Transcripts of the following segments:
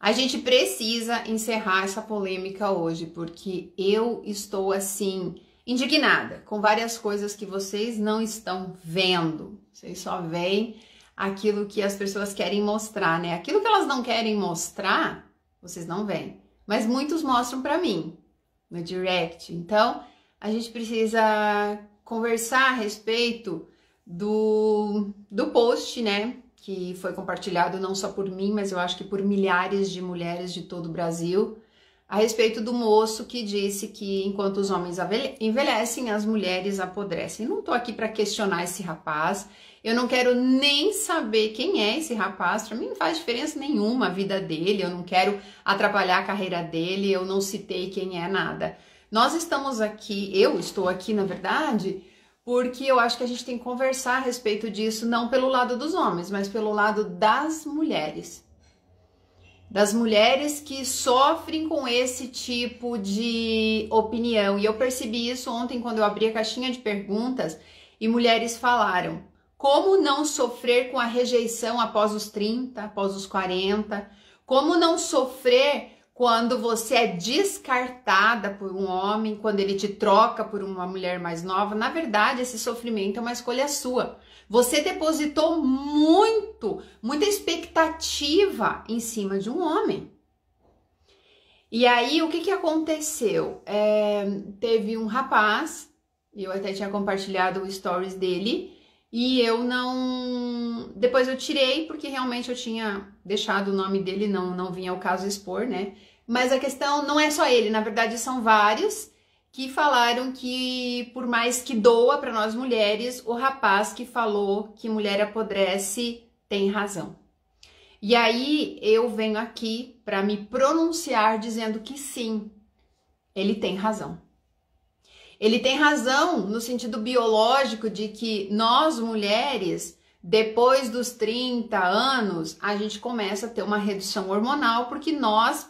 A gente precisa encerrar essa polêmica hoje, porque eu estou, assim, indignada com várias coisas que vocês não estão vendo. Vocês só veem aquilo que as pessoas querem mostrar, né? Aquilo que elas não querem mostrar, vocês não veem. Mas muitos mostram pra mim, no direct. Então, a gente precisa conversar a respeito do post, né? Que foi compartilhado não só por mim, mas eu acho que por milhares de mulheres de todo o Brasil, a respeito do moço que disse que enquanto os homens envelhecem, as mulheres apodrecem. Não tô aqui para questionar esse rapaz, eu não quero nem saber quem é esse rapaz, para mim não faz diferença nenhuma a vida dele, eu não quero atrapalhar a carreira dele, eu não citei quem é nada. Nós estamos aqui, eu estou aqui na verdade, porque eu acho que a gente tem que conversar a respeito disso, não pelo lado dos homens, mas pelo lado das mulheres. Das mulheres que sofrem com esse tipo de opinião. E eu percebi isso ontem quando eu abri a caixinha de perguntas e mulheres falaram: como não sofrer com a rejeição após os 30, após os 40? Como não sofrer quando você é descartada por um homem, quando ele te troca por uma mulher mais nova? Na verdade, esse sofrimento é uma escolha sua. Você depositou muita expectativa em cima de um homem. E aí, o que aconteceu? Teve um rapaz, eu até tinha compartilhado o stories dele, e eu não... Depois eu tirei, porque realmente eu tinha deixado o nome dele, não vinha ao caso expor, né? Mas a questão não é só ele, na verdade são vários que falaram que, por mais que doa para nós mulheres, o rapaz que falou que mulher apodrece tem razão. E aí eu venho aqui para me pronunciar dizendo que sim, ele tem razão. Ele tem razão no sentido biológico de que nós mulheres, depois dos 30 anos, a gente começa a ter uma redução hormonal, porque nós,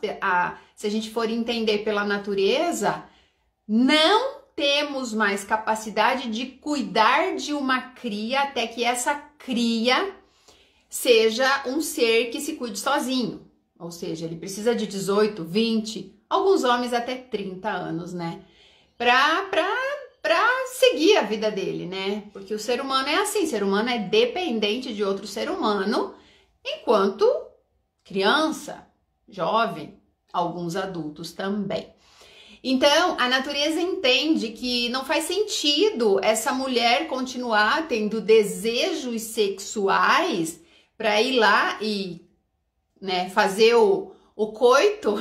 se a gente for entender pela natureza, não temos mais capacidade de cuidar de uma cria até que essa cria seja um ser que se cuide sozinho. Ou seja, ele precisa de 18, 20, alguns homens até 30 anos, né? Pra seguir a vida dele, né? Porque o ser humano é assim, o ser humano é dependente de outro ser humano, enquanto criança, jovem, alguns adultos também. Então, a natureza entende que não faz sentido essa mulher continuar tendo desejos sexuais para ir lá e, né, fazer o coito,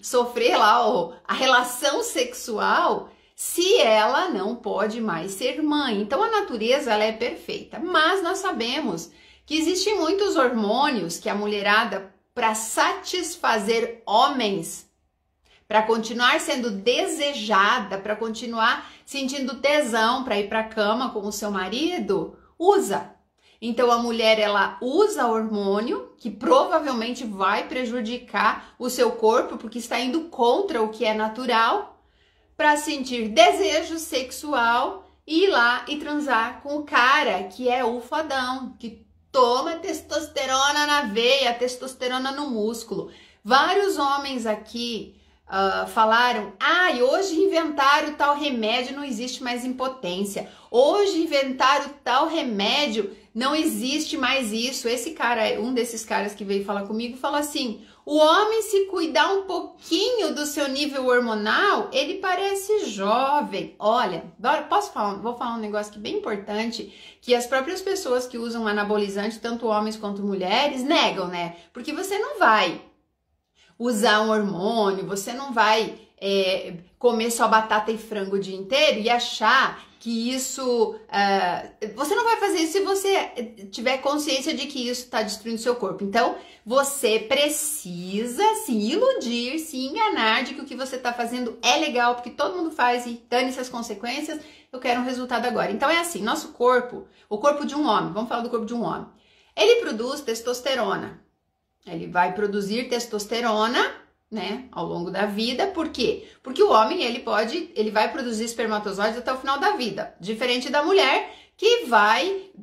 sofrer lá a relação sexual, se ela não pode mais ser mãe. Então a natureza ela é perfeita, mas nós sabemos que existem muitos hormônios que a mulherada, para satisfazer homens, para continuar sendo desejada, para continuar sentindo tesão para ir para a cama com o seu marido, usa. Então a mulher ela usa hormônio que provavelmente vai prejudicar o seu corpo porque está indo contra o que é natural, para sentir desejo sexual e ir lá e transar com o cara que é o fodão, que toma testosterona na veia, testosterona no músculo. Vários homens aqui falaram: e hoje inventaram tal remédio, não existe mais impotência. Hoje inventaram tal remédio, não existe mais isso. Esse cara, um desses caras que veio falar comigo, falou assim: o homem, se cuidar um pouquinho do seu nível hormonal, ele parece jovem. Olha, vou falar um negócio aqui bem importante, que as próprias pessoas que usam anabolizante, tanto homens quanto mulheres, negam, né? Porque você não vai usar um hormônio, você não vai comer só batata e frango o dia inteiro e achar que isso... você não vai fazer isso se você tiver consciência de que isso está destruindo seu corpo. Então, você precisa se iludir, se enganar de que o que você está fazendo é legal, porque todo mundo faz e dane-se as consequências, eu quero um resultado agora. Então, é assim, nosso corpo, o corpo de um homem, vamos falar do corpo de um homem, ele produz testosterona. Ele vai produzir testosterona, né, ao longo da vida. Por quê? Porque o homem, ele vai produzir espermatozoides até o final da vida, diferente da mulher, que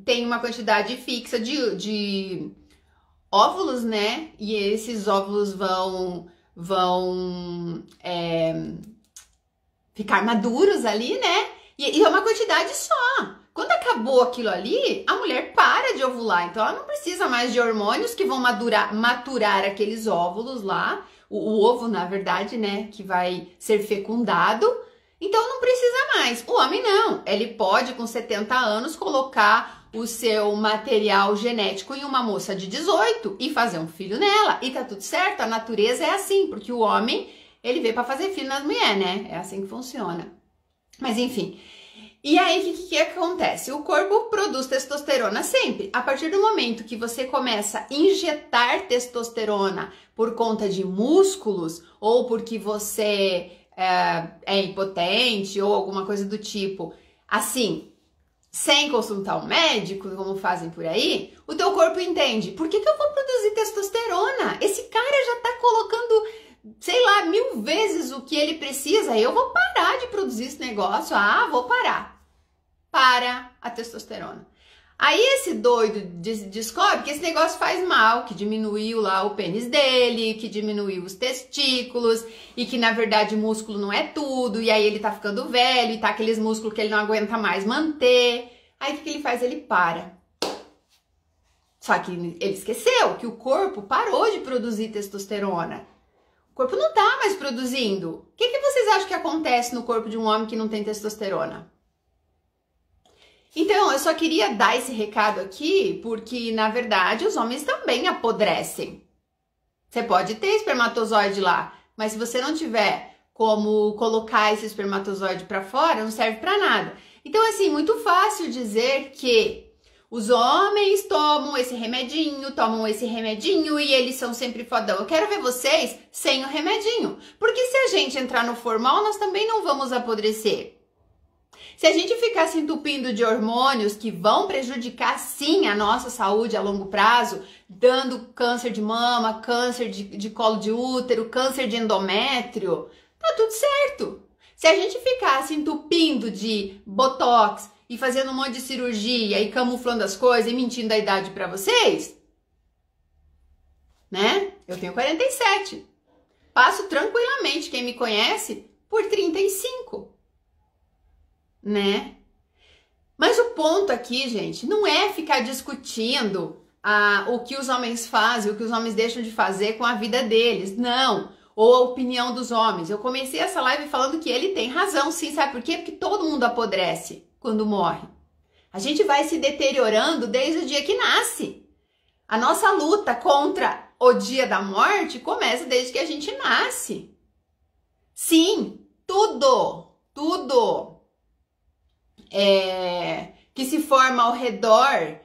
tem uma quantidade fixa de óvulos, né? E esses óvulos vão ficar maduros ali, né? E é uma quantidade só. Quando acabou aquilo ali, a mulher para de ovular. Então, ela não precisa mais de hormônios que vão maturar aqueles óvulos lá. O ovo, na verdade, né? Que vai ser fecundado. Então, não precisa mais. O homem não. Ele pode, com 70 anos, colocar o seu material genético em uma moça de 18 e fazer um filho nela. E tá tudo certo. A natureza é assim. Porque o homem, ele veio para fazer filho nas mulheres, né? É assim que funciona. Mas, enfim... E aí, o que acontece? O corpo produz testosterona sempre. A partir do momento que você começa a injetar testosterona por conta de músculos ou porque você é impotente ou alguma coisa do tipo, assim, sem consultar um médico, como fazem por aí, o teu corpo entende, por que eu vou produzir testosterona? Esse cara já tá colocando, sei lá, 1000 vezes o que ele precisa, eu vou parar de produzir esse negócio, vou parar. Para a testosterona. Aí esse doido descobre que esse negócio faz mal, que diminuiu lá o pênis dele, que diminuiu os testículos e que na verdade músculo não é tudo, e aí ele tá ficando velho e tá aqueles músculos que ele não aguenta mais manter. Aí o que ele faz? Ele para. Só que ele esqueceu que o corpo parou de produzir testosterona. O corpo não tá mais produzindo. O que vocês acham que acontece no corpo de um homem que não tem testosterona? Então, eu só queria dar esse recado aqui, porque, na verdade, os homens também apodrecem. Você pode ter espermatozoide lá, mas se você não tiver como colocar esse espermatozoide para fora, não serve para nada. Então, assim, muito fácil dizer que os homens tomam esse remedinho e eles são sempre fodão. Eu quero ver vocês sem o remedinho, porque se a gente entrar no formal, nós também não vamos apodrecer. Se a gente ficar se entupindo de hormônios que vão prejudicar sim a nossa saúde a longo prazo, dando câncer de mama, câncer de colo de útero, câncer de endométrio, tá tudo certo. Se a gente ficar se entupindo de botox e fazendo um monte de cirurgia e camuflando as coisas e mentindo a idade pra vocês, né? Eu tenho 47. Passo tranquilamente, quem me conhece, por 35. Né? Mas o ponto aqui, gente, não é ficar discutindo o que os homens fazem, o que os homens deixam de fazer com a vida deles, não, ou a opinião dos homens. Eu comecei essa live falando que ele tem razão, sim, sabe por quê? Porque todo mundo apodrece quando morre. A gente vai se deteriorando desde o dia que nasce. A nossa luta contra o dia da morte começa desde que a gente nasce. Sim, tudo que se forma ao redor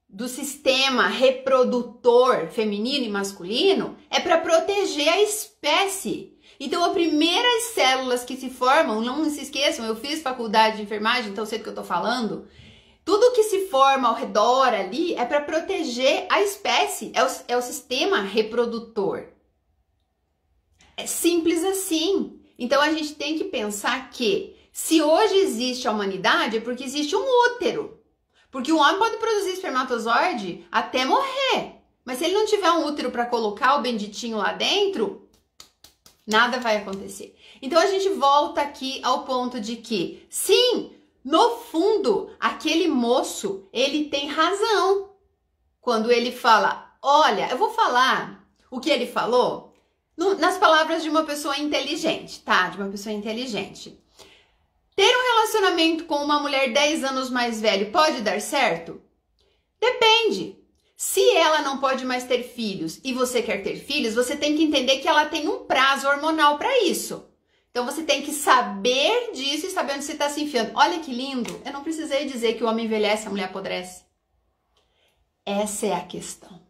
do sistema reprodutor feminino e masculino é para proteger a espécie. Então, as primeiras células que se formam, não se esqueçam, eu fiz faculdade de enfermagem, então sei do que eu tô falando. Tudo que se forma ao redor ali é para proteger a espécie, é o sistema reprodutor. É simples assim. Então, a gente tem que pensar que se hoje existe a humanidade é porque existe um útero. Porque o homem pode produzir espermatozoide até morrer. Mas se ele não tiver um útero para colocar o benditinho lá dentro, nada vai acontecer. Então a gente volta aqui ao ponto de que, sim, no fundo, aquele moço, ele tem razão. Quando ele fala, olha, eu vou falar o que ele falou nas palavras de uma pessoa inteligente, tá? De uma pessoa inteligente. Ter um relacionamento com uma mulher 10 anos mais velha pode dar certo? Depende. Se ela não pode mais ter filhos e você quer ter filhos, você tem que entender que ela tem um prazo hormonal para isso. Então você tem que saber disso e saber onde você está se enfiando. Olha que lindo, eu não precisei dizer que o homem envelhece e a mulher apodrece. Essa é a questão.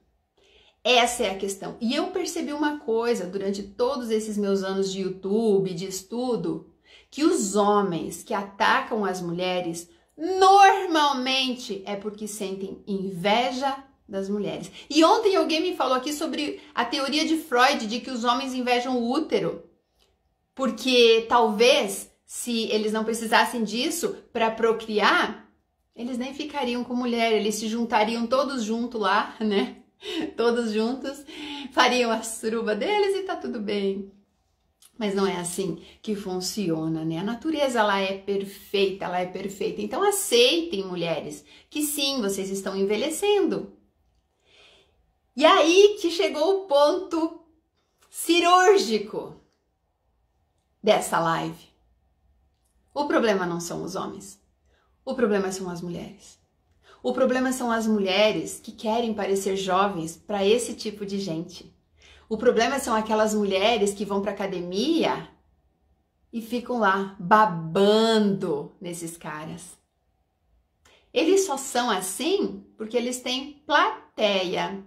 Essa é a questão. E eu percebi uma coisa durante todos esses meus anos de YouTube, de estudo, que os homens que atacam as mulheres normalmente é porque sentem inveja das mulheres. E ontem alguém me falou aqui sobre a teoria de Freud de que os homens invejam o útero, porque talvez se eles não precisassem disso para procriar, eles nem ficariam com mulher, eles se juntariam todos juntos lá, né? Todos juntos fariam a suruba deles e tá tudo bem. Mas não é assim que funciona, né? A natureza, ela é perfeita, ela é perfeita. Então aceitem, mulheres, que sim, vocês estão envelhecendo. E aí que chegou o ponto cirúrgico dessa live. O problema não são os homens. O problema são as mulheres. O problema são as mulheres que querem parecer jovens para esse tipo de gente. O problema são aquelas mulheres que vão para academia e ficam lá babando nesses caras. Eles só são assim porque eles têm plateia.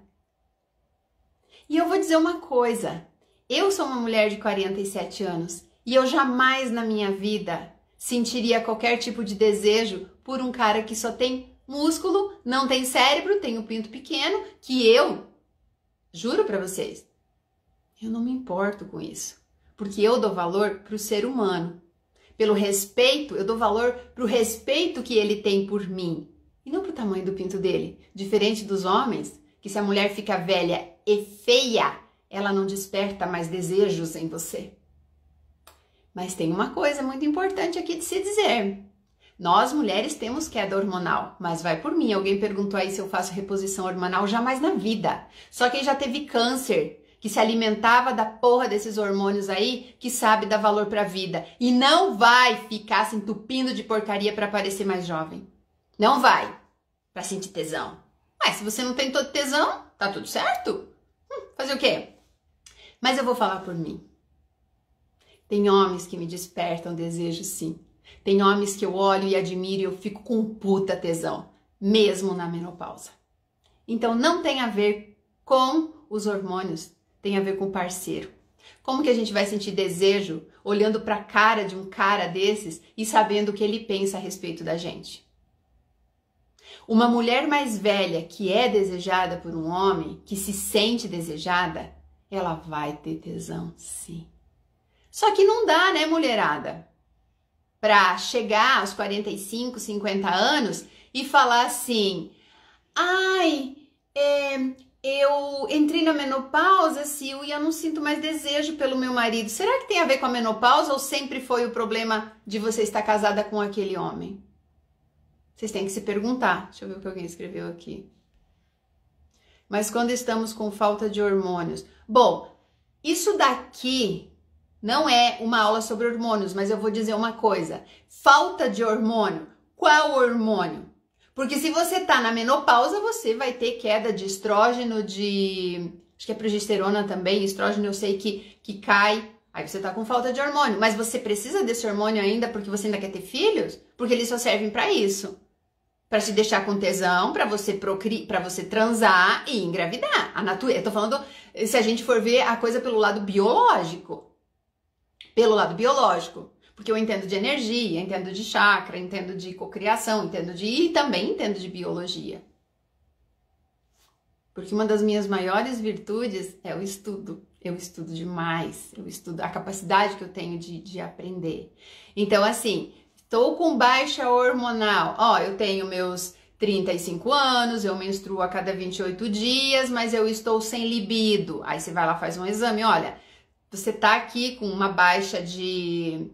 E eu vou dizer uma coisa. Eu sou uma mulher de 47 anos e eu jamais na minha vida sentiria qualquer tipo de desejo por um cara que só tem músculo, não tem cérebro, tem um pinto pequeno, que eu, juro pra vocês, eu não me importo com isso. Porque eu dou valor pro ser humano. Pelo respeito, eu dou valor pro respeito que ele tem por mim. E não pro tamanho do pinto dele. Diferente dos homens, que se a mulher fica velha e feia, ela não desperta mais desejos em você. Mas tem uma coisa muito importante aqui de se dizer. Nós, mulheres, temos queda hormonal, mas vai por mim. Alguém perguntou aí se eu faço reposição hormonal, jamais na vida. Só quem já teve câncer, que se alimentava da porra desses hormônios aí, que sabe dar valor pra vida. E não vai ficar se entupindo de porcaria pra parecer mais jovem. Não vai. Pra sentir tesão. Mas se você não tem todo tesão, tá tudo certo. Fazer o quê? Mas eu vou falar por mim. Tem homens que me despertam desejo, sim. Tem homens que eu olho e admiro e eu fico com um puta tesão, mesmo na menopausa. Então não tem a ver com os hormônios, tem a ver com o parceiro. Como que a gente vai sentir desejo olhando pra cara de um cara desses e sabendo o que ele pensa a respeito da gente? Uma mulher mais velha que é desejada por um homem, que se sente desejada, ela vai ter tesão, sim. Só que não dá, né, mulherada? Pra chegar aos 45, 50 anos e falar assim, ai, eu entrei na menopausa, Sil, e eu não sinto mais desejo pelo meu marido. Será que tem a ver com a menopausa ou sempre foi o problema de você estar casada com aquele homem? Vocês têm que se perguntar. Deixa eu ver o que alguém escreveu aqui. Mas quando estamos com falta de hormônios... Bom, isso daqui... não é uma aula sobre hormônios, mas eu vou dizer uma coisa. Falta de hormônio. Qual hormônio? Porque se você tá na menopausa, você vai ter queda de estrógeno, acho que é progesterona também, estrógeno eu sei que cai. Aí você tá com falta de hormônio. Mas você precisa desse hormônio ainda porque você ainda quer ter filhos? Porque eles só servem pra isso. Pra te deixar com tesão, pra você para você transar e engravidar. Eu tô falando, se a gente for ver a coisa pelo lado biológico. Pelo lado biológico, porque eu entendo de energia, entendo de chakra, entendo de cocriação, e também entendo de biologia. Porque uma das minhas maiores virtudes é o estudo. Eu estudo demais, eu estudo a capacidade que eu tenho de aprender. Então, assim, estou com baixa hormonal. Ó, eu tenho meus 35 anos, eu menstruo a cada 28 dias, mas eu estou sem libido. Aí você vai lá, faz um exame, olha... Você tá aqui com uma baixa de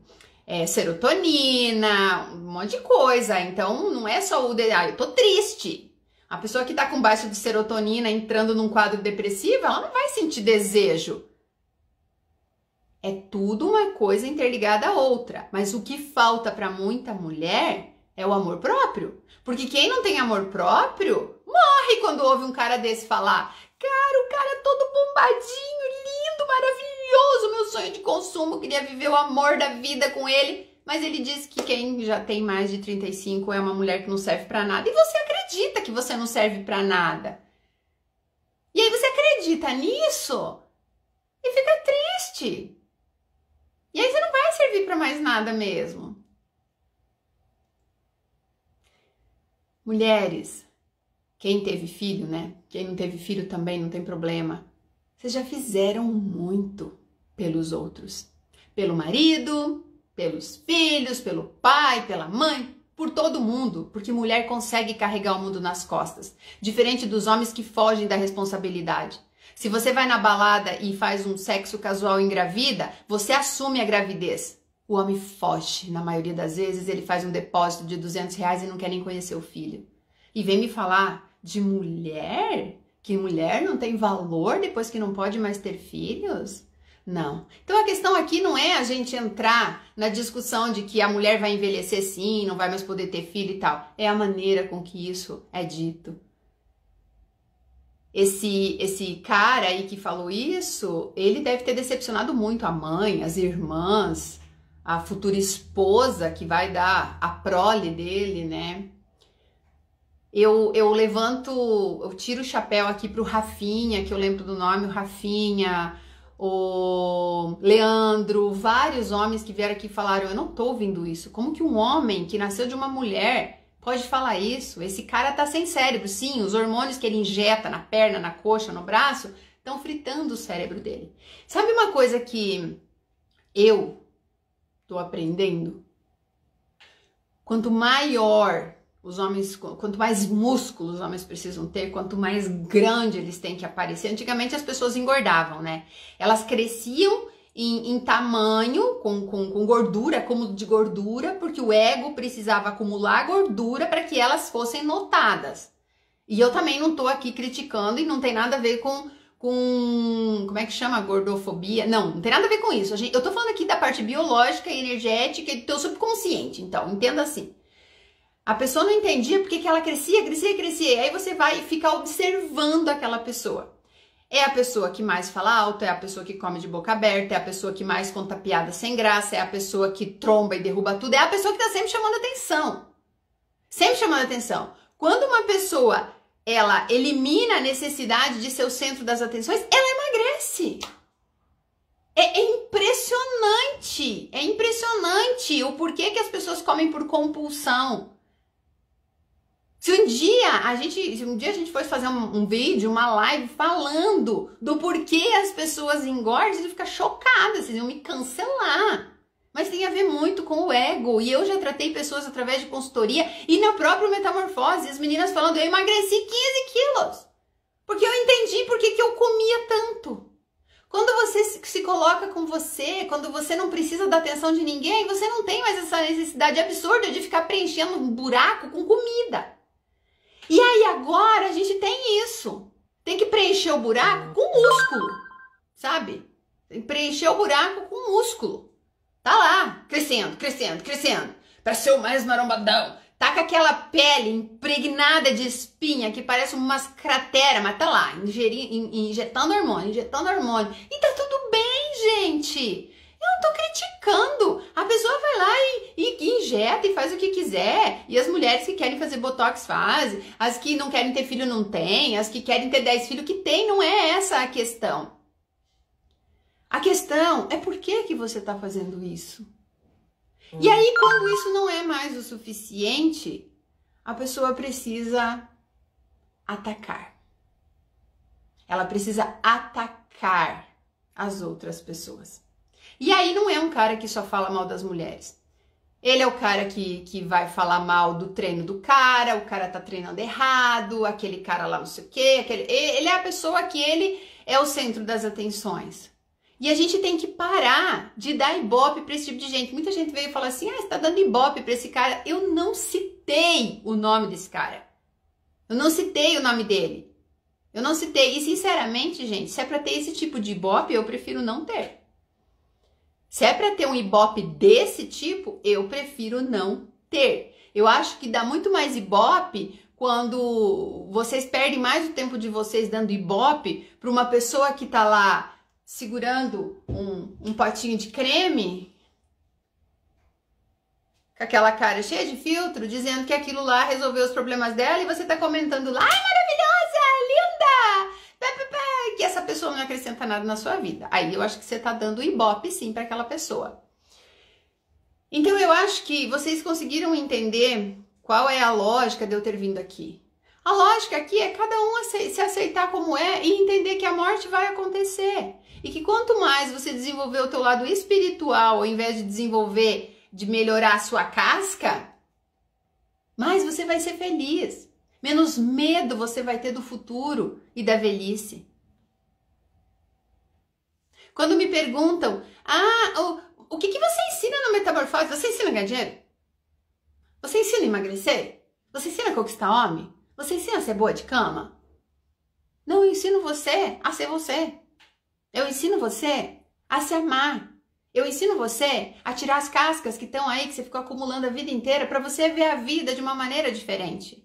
serotonina, um monte de coisa. Então, não é só eu tô triste. A pessoa que tá com baixa de serotonina entrando num quadro depressivo, ela não vai sentir desejo. É tudo uma coisa interligada à outra. Mas o que falta para muita mulher é o amor próprio. Porque quem não tem amor próprio, morre quando ouve um cara desse falar... Cara, o cara é todo bombadinho, lindo, maravilhoso, meu sonho de consumo, queria viver o amor da vida com ele. Mas ele diz que quem já tem mais de 35 é uma mulher que não serve pra nada. E você acredita que você não serve pra nada. E aí você acredita nisso e fica triste. E aí você não vai servir pra mais nada mesmo. Mulheres... Quem teve filho, né? Quem não teve filho também não tem problema. Vocês já fizeram muito pelos outros. Pelo marido, pelos filhos, pelo pai, pela mãe, por todo mundo, porque mulher consegue carregar o mundo nas costas, diferente dos homens que fogem da responsabilidade. Se você vai na balada e faz um sexo casual e engravida, você assume a gravidez. O homem foge, na maioria das vezes, ele faz um depósito de R$200 e não quer nem conhecer o filho. E vem me falar de mulher? Que mulher não tem valor depois que não pode mais ter filhos? Não. Então a questão aqui não é a gente entrar na discussão de que a mulher vai envelhecer sim, não vai mais poder ter filho e tal. É a maneira com que isso é dito. Esse cara aí que falou isso, ele deve ter decepcionado muito a mãe, as irmãs, a futura esposa que vai dar a prole dele, né? Eu tiro o chapéu aqui pro Rafinha, que eu lembro do nome, o Rafinha, o Leandro, vários homens que vieram aqui e falaram, eu não tô ouvindo isso. Como que um homem que nasceu de uma mulher pode falar isso? Esse cara tá sem cérebro. Sim, os hormônios que ele injeta na perna, na coxa, no braço, estão fritando o cérebro dele. Sabe uma coisa que eu tô aprendendo? Quanto maior os homens, quanto mais músculos os homens precisam ter, quanto mais grande eles têm que aparecer. Antigamente as pessoas engordavam, né? Elas cresciam em tamanho, com gordura, acúmulo de gordura, porque o ego precisava acumular gordura para que elas fossem notadas. E eu também não tô aqui criticando e não tem nada a ver com como é que chama? Gordofobia? Não tem nada a ver com isso. Eu tô falando aqui da parte biológica e energética e do teu subconsciente, então, entenda assim. A pessoa não entendia porque que ela crescia. E aí você vai ficar observando aquela pessoa. É a pessoa que mais fala alto, é a pessoa que come de boca aberta, é a pessoa que mais conta piada sem graça, é a pessoa que tromba e derruba tudo, é a pessoa que tá sempre chamando atenção. Sempre chamando atenção. Quando uma pessoa, ela elimina a necessidade de ser o centro das atenções, ela emagrece. É impressionante o porquê que as pessoas comem por compulsão. Se um dia a gente fosse fazer um vídeo, uma live falando do porquê as pessoas engordam, vocês iam ficar chocadas, vocês iam me cancelar. Mas tem a ver muito com o ego. E eu já tratei pessoas através de consultoria e na própria Metamorfose, as meninas falando, eu emagreci 15 quilos. Porque eu entendi por que eu comia tanto. Quando você se coloca com você, quando você não precisa da atenção de ninguém, você não tem mais essa necessidade absurda de ficar preenchendo um buraco com comida. E aí agora a gente tem isso. Tem que preencher o buraco com músculo, sabe? Tem que preencher o buraco com músculo. Tá lá, crescendo, para ser o mais marombadão. Tá com aquela pele impregnada de espinha que parece umas crateras, mas tá lá, injetando hormônio. E tá tudo bem, gente. Eu não tô criticando. A pessoa vai lá e injeta e faz o que quiser. E as mulheres que querem fazer botox fazem. As que não querem ter filho não tem. As que querem ter 10 filhos que tem. Não é essa a questão. A questão é por que você tá fazendo isso. E aí, quando isso não é mais o suficiente, a pessoa precisa atacar. Ela precisa atacar as outras pessoas. E aí não é um cara que só fala mal das mulheres. Ele é o cara que vai falar mal do treino do cara, o cara tá treinando errado, aquele cara lá não sei o quê. Ele é a pessoa que ele é o centro das atenções. E a gente tem que parar de dar ibope para esse tipo de gente. Muita gente veio falar assim, você tá dando ibope para esse cara. Eu não citei o nome desse cara. Eu não citei o nome dele. Eu não citei. E sinceramente, gente, se é para ter esse tipo de ibope, eu prefiro não ter. Se é para ter um ibope desse tipo, eu prefiro não ter. Eu acho que dá muito mais ibope quando vocês perdem mais o tempo de vocês dando ibope para uma pessoa que tá lá segurando um potinho de creme, com aquela cara cheia de filtro, dizendo que aquilo lá resolveu os problemas dela e você tá comentando lá, ai, maravilhosa, linda, que essa pessoa não acrescenta nada na sua vida. Aí eu acho que você tá dando ibope sim para aquela pessoa. Então eu acho que vocês conseguiram entender qual é a lógica de eu ter vindo aqui. A lógica aqui é cada um se aceitar como é e entender que a morte vai acontecer. E que quanto mais você desenvolver o teu lado espiritual, ao invés de melhorar a sua casca, mais você vai ser feliz. Menos medo você vai ter do futuro e da velhice. Quando me perguntam, o que você ensina no Metamorfose? Você ensina a ganhar dinheiro? Você ensina a emagrecer? Você ensina a conquistar homem? Você ensina a ser boa de cama? Não, eu ensino você a ser você. Eu ensino você a se amar. Eu ensino você a tirar as cascas que estão aí, que você ficou acumulando a vida inteira, para você ver a vida de uma maneira diferente.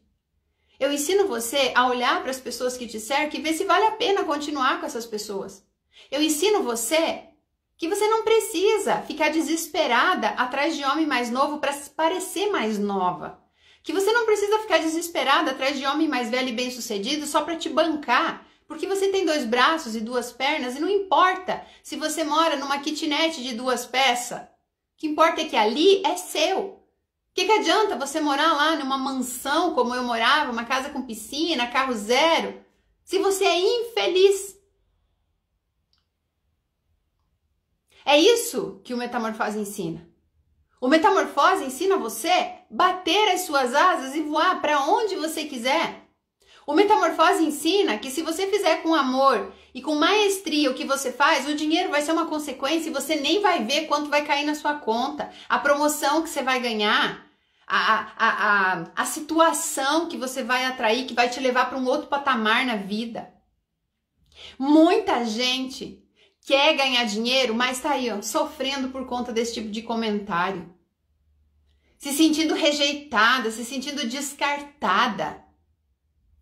Eu ensino você a olhar para as pessoas que te cercam e ver se vale a pena continuar com essas pessoas. Eu ensino você que você não precisa ficar desesperada atrás de homem mais novo para parecer mais nova. Que você não precisa ficar desesperada atrás de homem mais velho e bem-sucedido só para te bancar. Porque você tem 2 braços e 2 pernas e não importa se você mora numa kitnet de 2 peças. O que importa é que ali é seu. O que adianta você morar lá numa mansão como eu morava, uma casa com piscina, carro zero, se você é infeliz? É isso que o Metamorfose ensina. O Metamorfose ensina você bater as suas asas e voar para onde você quiser. O Metamorfose ensina que se você fizer com amor e com maestria o que você faz, o dinheiro vai ser uma consequência e você nem vai ver quanto vai cair na sua conta, a promoção que você vai ganhar, a situação que você vai atrair, que vai te levar para um outro patamar na vida. Muita gente quer ganhar dinheiro, mas tá aí, ó, sofrendo por conta desse tipo de comentário. Se sentindo rejeitada, se sentindo descartada.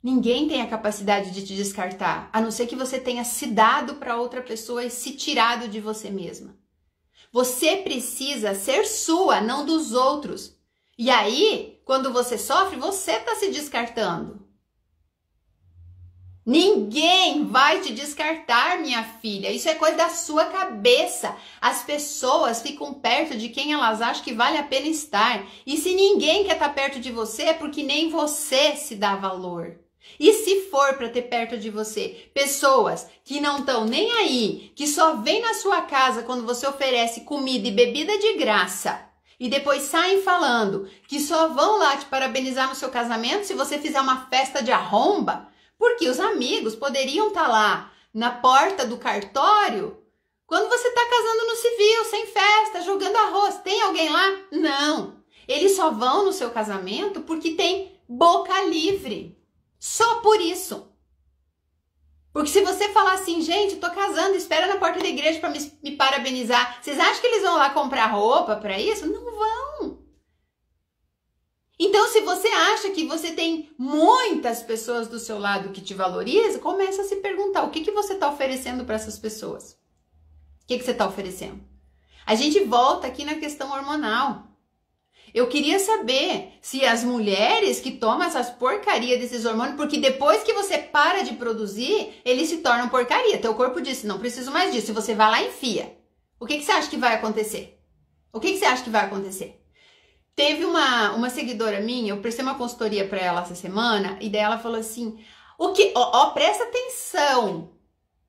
Ninguém tem a capacidade de te descartar, a não ser que você tenha se dado para outra pessoa e se tirado de você mesma. Você precisa ser sua, não dos outros. E aí, quando você sofre, você está se descartando. Ninguém vai te descartar, minha filha. Isso é coisa da sua cabeça. As pessoas ficam perto de quem elas acham que vale a pena estar. E se ninguém quer estar perto de você, é porque nem você se dá valor. E se for para ter perto de você pessoas que não estão nem aí, que só vêm na sua casa quando você oferece comida e bebida de graça, e depois saem falando que só vão lá te parabenizar no seu casamento se você fizer uma festa de arromba, porque os amigos poderiam estar lá na porta do cartório quando você está casando no civil, sem festa, jogando arroz. Tem alguém lá? Não. Eles só vão no seu casamento porque tem boca livre. Só por isso. Porque se você falar assim, gente, tô casando, espera na porta da igreja para me parabenizar, vocês acham que eles vão lá comprar roupa para isso? Não vão. Então, se você acha que você tem muitas pessoas do seu lado que te valorizam, começa a se perguntar, o que você está oferecendo para essas pessoas? O que você está oferecendo? A gente volta aqui na questão hormonal. Eu queria saber se as mulheres que tomam essas porcarias desses hormônios, porque depois que você para de produzir, eles se tornam porcaria. Teu corpo disse, não preciso mais disso. E você vai lá e enfia. O que você acha que vai acontecer? O que você acha que vai acontecer? Teve uma seguidora minha, eu prestei uma consultoria para ela essa semana, e daí ela falou assim, presta atenção.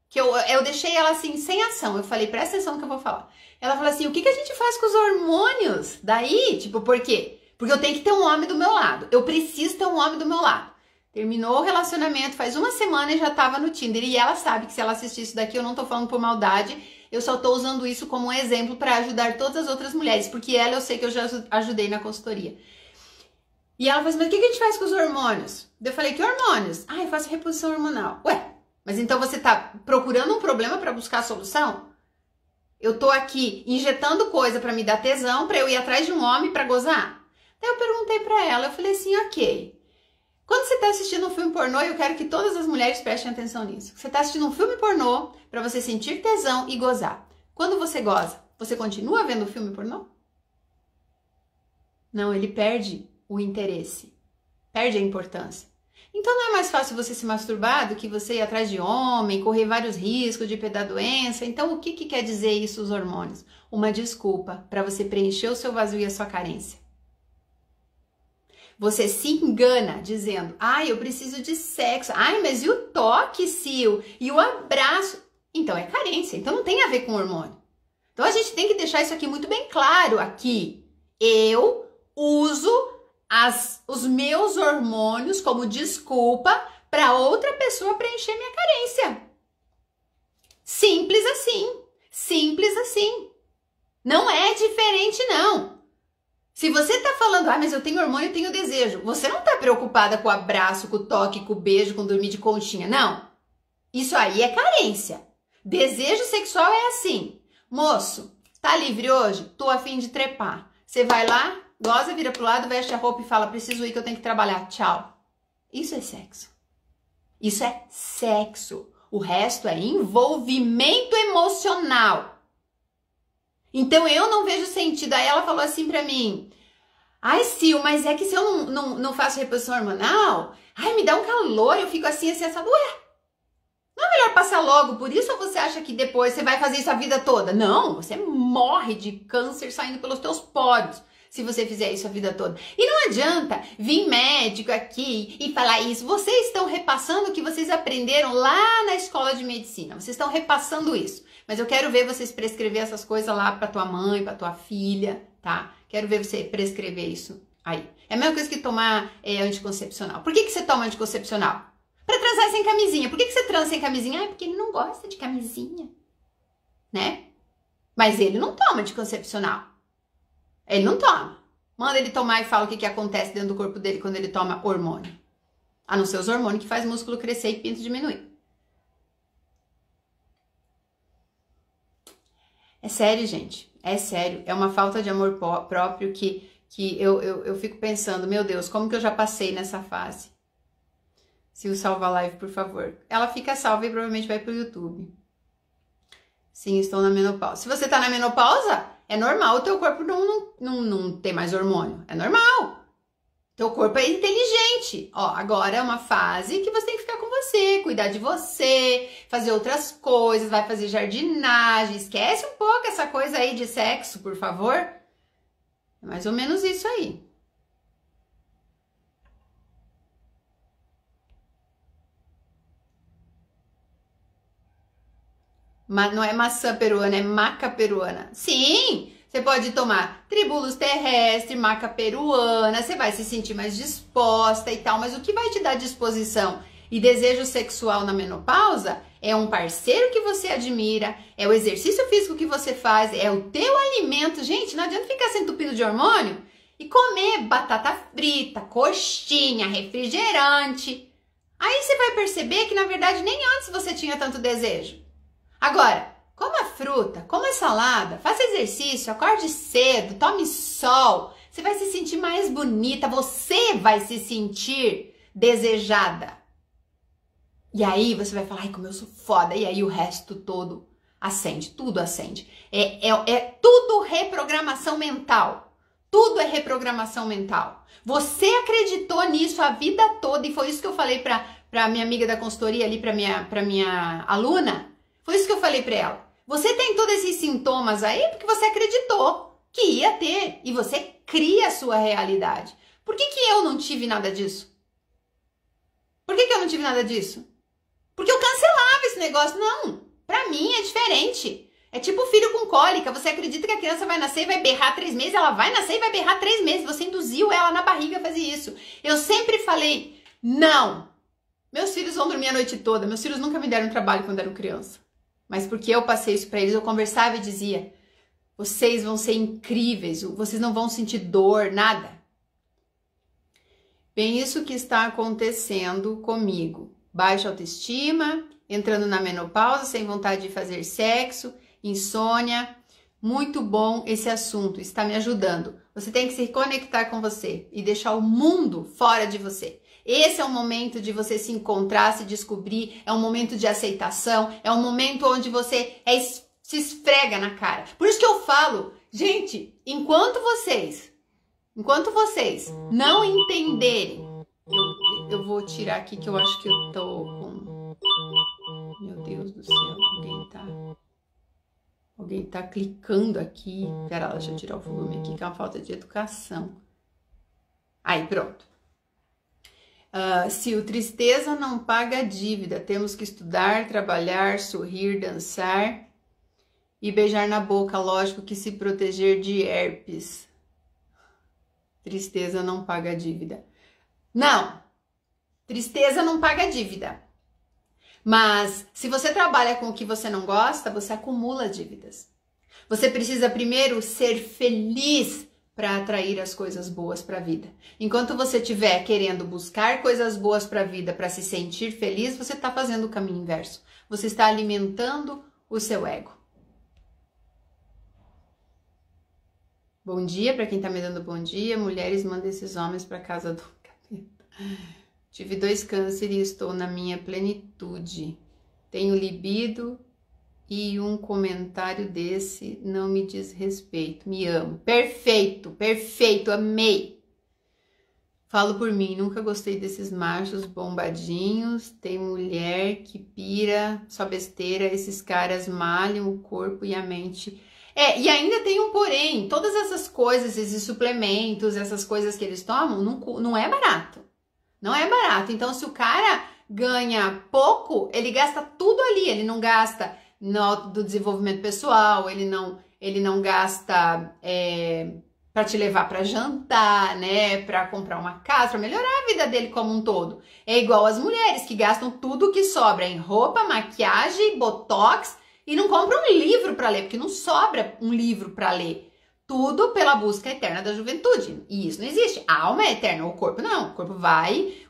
Que eu deixei ela assim, sem ação. Eu falei, presta atenção no que eu vou falar. Ela falou assim, o que a gente faz com os hormônios? Daí, tipo, por quê? Porque eu tenho que ter um homem do meu lado. Eu preciso ter um homem do meu lado. Terminou o relacionamento, faz uma semana e já tava no Tinder. E ela sabe que se ela assistir isso daqui, eu não tô falando por maldade. Eu só tô usando isso como um exemplo para ajudar todas as outras mulheres. Porque ela eu sei que eu já ajudei na consultoria. E ela falou assim, mas o que a gente faz com os hormônios? Eu falei, que hormônios? Eu faço reposição hormonal. Ué, mas então você tá procurando um problema para buscar a solução? Eu tô aqui injetando coisa para me dar tesão, para eu ir atrás de um homem para gozar? Daí eu perguntei para ela, eu falei assim, ok. Quando você tá assistindo um filme pornô, eu quero que todas as mulheres prestem atenção nisso. Você tá assistindo um filme pornô para você sentir tesão e gozar. Quando você goza, você continua vendo o filme pornô? Não, ele perde o interesse, perde a importância. Então não é mais fácil você se masturbar do que você ir atrás de homem, correr vários riscos de pegar doença. Então o que quer dizer isso os hormônios? Uma desculpa para você preencher o seu vazio e a sua carência. Você se engana dizendo, eu preciso de sexo. Mas e o toque, Sil? E o abraço? Então é carência, então não tem a ver com hormônio. Então a gente tem que deixar isso aqui muito bem claro aqui. Eu uso os meus hormônios como desculpa para outra pessoa preencher minha carência. Simples assim. Simples assim. Não é diferente, não. Se você tá falando, mas eu tenho hormônio, eu tenho desejo. Você não tá preocupada com o abraço, com o toque, com o beijo, com dormir de conchinha, não. Isso aí é carência. Desejo sexual é assim. Moço, tá livre hoje? Tô a fim de trepar. Você vai lá, goza, vira pro lado, veste a roupa e fala, preciso ir que eu tenho que trabalhar. Tchau. Isso é sexo. Isso é sexo. O resto é envolvimento emocional. Então eu não vejo sentido. Aí ela falou assim pra mim, ai, Sil, mas é que se eu não faço reposição hormonal, ai, me dá um calor, eu fico assim, assado. Ué, não é melhor passar logo por isso ou você acha que depois você vai fazer isso a vida toda? Não, você morre de câncer saindo pelos teus poros se você fizer isso a vida toda. E não adianta vir médico aqui e falar isso. Vocês estão repassando o que vocês aprenderam lá na escola de medicina. Vocês estão repassando isso. Mas eu quero ver vocês prescrever essas coisas lá pra tua mãe, pra tua filha, tá? Quero ver você prescrever isso aí. É a mesma coisa que tomar anticoncepcional. Por que você toma anticoncepcional? Pra transar sem camisinha. Por que você transa sem camisinha? Ah, porque ele não gosta de camisinha, né? Mas ele não toma anticoncepcional. Ele não toma. Manda ele tomar e fala o que acontece dentro do corpo dele quando ele toma hormônio. A não ser os hormônios que faz músculo crescer e pinto diminuir. É sério, gente. É sério. É uma falta de amor próprio que eu fico pensando, meu Deus, como que eu já passei nessa fase? Se o salva a live, por favor. Ela fica salva e provavelmente vai pro YouTube. Sim, estou na menopausa. Se você tá na menopausa, é normal o teu corpo não ter mais hormônio. É normal. Teu corpo é inteligente. Ó, agora é uma fase que você tem que ficar com você, cuidar de você, fazer outras coisas, vai fazer jardinagem. Esquece um pouco essa coisa aí de sexo, por favor. É mais ou menos isso aí. Mas não é maçã peruana, é maca peruana. Sim, você pode tomar tribulus terrestre, maca peruana, você vai se sentir mais disposta e tal, mas o que vai te dar disposição e desejo sexual na menopausa é um parceiro que você admira, é o exercício físico que você faz, é o teu alimento. Gente, não adianta ficar se entupindo de hormônio e comer batata frita, coxinha, refrigerante. Aí você vai perceber que na verdade nem antes você tinha tanto desejo. Agora, coma fruta, coma salada, faça exercício, acorde cedo, tome sol. Você vai se sentir mais bonita, você vai se sentir desejada. E aí você vai falar, ai, como eu sou foda. E aí o resto todo acende, tudo acende. É tudo reprogramação mental. Tudo é reprogramação mental. Você acreditou nisso a vida toda e foi isso que eu falei pra minha amiga da consultoria ali, pra minha aluna. Foi isso que eu falei pra ela. Você tem todos esses sintomas aí porque você acreditou que ia ter. E você cria a sua realidade. Por que eu não tive nada disso? Por que eu não tive nada disso? Porque eu cancelava esse negócio. Não, pra mim é diferente. É tipo filho com cólica. Você acredita que a criança vai nascer e vai berrar 3 meses. Ela vai nascer e vai berrar 3 meses. Você induziu ela na barriga a fazer isso. Eu sempre falei, não. Meus filhos vão dormir a noite toda. Meus filhos nunca me deram trabalho quando eram criança. Mas porque eu passei isso pra eles, eu conversava e dizia, vocês vão ser incríveis, vocês não vão sentir dor, nada. Bem, isso que está acontecendo comigo. Baixa autoestima, entrando na menopausa, sem vontade de fazer sexo, insônia. Muito bom esse assunto, está me ajudando. Você tem que se conectar com você e deixar o mundo fora de você. Esse é o momento de você se encontrar, se descobrir, é um momento de aceitação, é um momento onde você se esfrega na cara. Por isso que eu falo, gente, enquanto vocês não entenderem, eu vou tirar aqui que eu acho que eu tô com... Meu Deus do céu, alguém tá clicando aqui. Pera lá, deixa eu tirar o volume aqui, que é uma falta de educação. Aí, pronto. Se o tristeza não paga a dívida, temos que estudar, trabalhar, sorrir, dançar e beijar na boca, lógico que se proteger de herpes. Tristeza não paga dívida. Não, tristeza não paga dívida. Mas se você trabalha com o que você não gosta, você acumula dívidas. Você precisa primeiro ser feliz para atrair as coisas boas para a vida. Enquanto você estiver querendo buscar coisas boas para a vida para se sentir feliz, você está fazendo o caminho inverso. Você está alimentando o seu ego. Bom dia para quem está me dando bom dia. Mulheres, mandem esses homens para casa do capeta. Tive 2 câncer e estou na minha plenitude. Tenho libido e um comentário desse não me diz respeito. Me amo. Perfeito, perfeito, amei. Falo por mim, nunca gostei desses machos bombadinhos. Tem mulher que pira, só besteira. Esses caras malham o corpo e a mente. E ainda tem um porém. Todas essas coisas, esses suplementos, essas coisas que eles tomam, não é barato. Não é barato. Então, se o cara ganha pouco, ele gasta tudo ali. Ele não gasta do desenvolvimento pessoal, ele não gasta para te levar para jantar, né? Para comprar uma casa, para melhorar a vida dele como um todo. É igual as mulheres que gastam tudo que sobra em roupa, maquiagem, botox e não compram um livro para ler, porque não sobra um livro para ler. Tudo pela busca eterna da juventude. E isso não existe. A alma é eterna, o corpo não.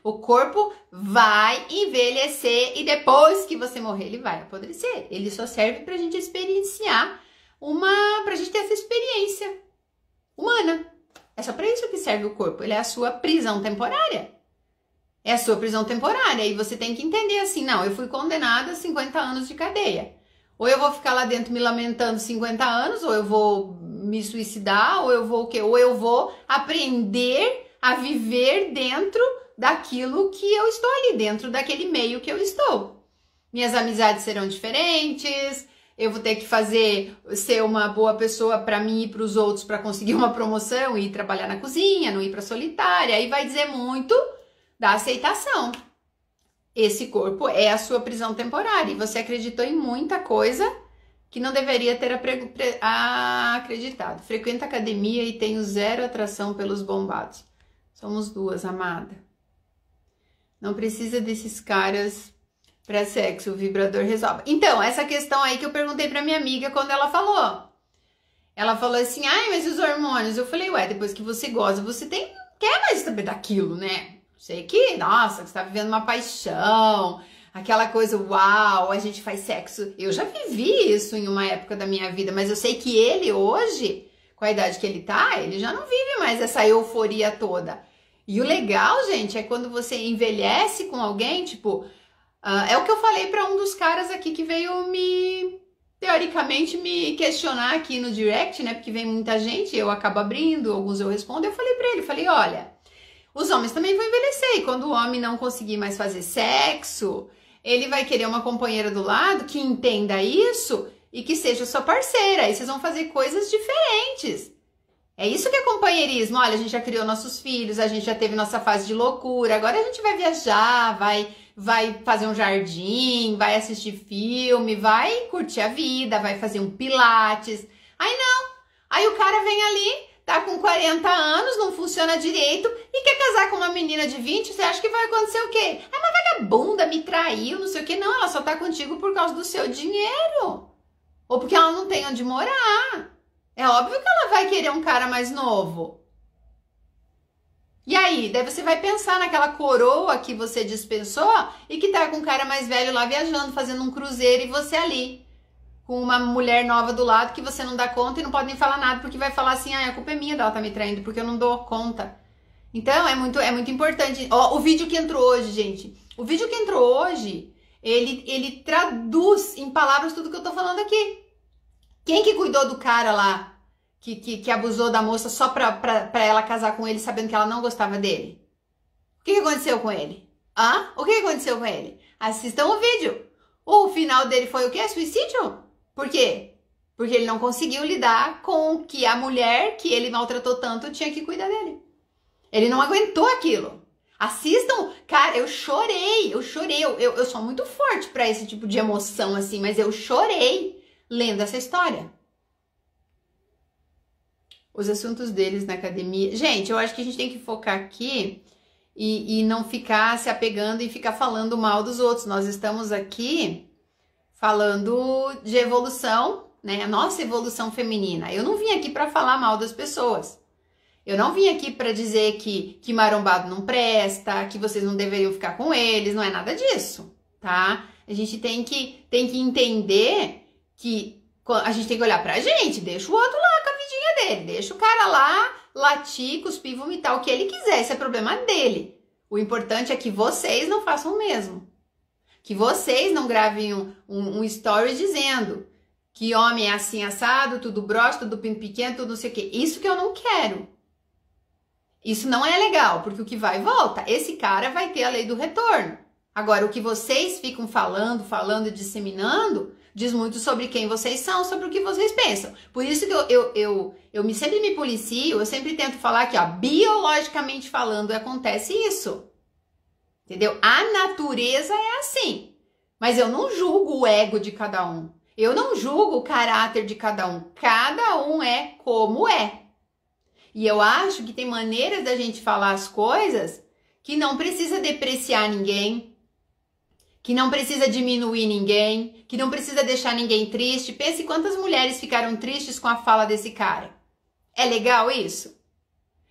O corpo vai envelhecer e depois que você morrer, ele vai apodrecer. Ele só serve pra gente experienciar pra gente ter essa experiência humana. É só pra isso que serve o corpo. Ele é a sua prisão temporária. É a sua prisão temporária. E você tem que entender assim, não, eu fui condenada a 50 anos de cadeia. Ou eu vou ficar lá dentro me lamentando 50 anos, ou eu vou me suicidar, ou eu vou o quê? Ou eu vou aprender a viver dentro daquilo que eu estou ali, dentro daquele meio que eu estou. Minhas amizades serão diferentes, eu vou ter que ser uma boa pessoa para mim e para os outros para conseguir uma promoção e ir trabalhar na cozinha, não ir para solitária. Aí vai dizer muito da aceitação. Esse corpo é a sua prisão temporária e você acreditou em muita coisa que não deveria ter acreditado. Frequento academia e tenho 0 atração pelos bombados. Somos 2, amada. Não precisa desses caras para sexo, o vibrador resolve. Então, essa questão aí que eu perguntei para minha amiga quando ela falou. Ela falou assim, ai, mas os hormônios? Eu falei, ué, depois que você goza, você quer mais saber daquilo, né? Sei que, nossa, você tá vivendo uma paixão, aquela coisa, uau, a gente faz sexo. Eu já vivi isso em uma época da minha vida, mas eu sei que ele hoje, com a idade que ele tá, ele já não vive mais essa euforia toda. E o legal, gente, é quando você envelhece com alguém, tipo, é o que eu falei pra um dos caras aqui que veio teoricamente, me questionar aqui no direct, né, porque vem muita gente, eu acabo abrindo, alguns eu respondo, eu falei pra ele, falei, olha, os homens também vão envelhecer e quando o homem não conseguir mais fazer sexo, ele vai querer uma companheira do lado que entenda isso e que seja sua parceira. Aí vocês vão fazer coisas diferentes. É isso que é companheirismo. Olha, a gente já criou nossos filhos, a gente já teve nossa fase de loucura, agora a gente vai viajar, vai fazer um jardim, vai assistir filme, vai curtir a vida, vai fazer um pilates. Aí não. Aí o cara vem ali, tá com 40 anos, não funciona direito e quer casar com uma menina de 20, você acha que vai acontecer o quê? É uma vagabunda, me traiu, não sei o quê. Não, ela só tá contigo por causa do seu dinheiro. Ou porque ela não tem onde morar. É óbvio que ela vai querer um cara mais novo. E aí, daí você vai pensar naquela coroa que você dispensou e que tá com um cara mais velho lá viajando, fazendo um cruzeiro e você ali. Com uma mulher nova do lado que você não dá conta e não pode nem falar nada, porque vai falar assim, a culpa é minha dela tá me traindo, porque eu não dou conta. Então, é muito importante. Ó, o vídeo que entrou hoje, gente, o vídeo que entrou hoje, ele traduz em palavras tudo que eu tô falando aqui. Quem que cuidou do cara lá, que abusou da moça só pra ela casar com ele, sabendo que ela não gostava dele? O que aconteceu com ele? O que aconteceu com ele? Assistam o vídeo. O final dele foi o quê? Suicídio? Por quê? Porque ele não conseguiu lidar com que a mulher que ele maltratou tanto tinha que cuidar dele. Ele não aguentou aquilo. Assistam, cara, eu chorei, eu sou muito forte pra esse tipo de emoção assim, mas eu chorei lendo essa história. os assuntos deles na academia. Gente, eu acho que a gente tem que focar aqui e não ficar se apegando e ficar falando mal dos outros. Nós estamos aqui falando de evolução, né? A nossa evolução feminina. Eu não vim aqui para falar mal das pessoas. Eu não vim aqui para dizer que marombado não presta, que vocês não deveriam ficar com eles, não é nada disso, tá? A gente tem que entender que a gente tem que olhar pra gente, deixa o outro lá com a vidinha dele, deixa o cara lá latir, cuspir, vomitar o que ele quiser, esse é problema dele. O importante é que vocês não façam o mesmo. Que vocês não gravem um story dizendo que homem é assim assado, tudo broxa, tudo pinto pequeno, tudo não sei o quê. Isso que eu não quero. Isso não é legal, porque o que vai volta. Esse cara vai ter a lei do retorno. Agora, o que vocês ficam falando e disseminando, diz muito sobre quem vocês são, sobre o que vocês pensam. Por isso que eu sempre me policio, eu sempre tento falar que, ó, biologicamente falando, acontece isso. Entendeu? A natureza é assim. Mas eu não julgo o ego de cada um. Eu não julgo o caráter de cada um. Cada um é como é. E eu acho que tem maneiras da gente falar as coisas que não precisa depreciar ninguém, que não precisa diminuir ninguém, que não precisa deixar ninguém triste. Pense quantas mulheres ficaram tristes com a fala desse cara. É legal isso?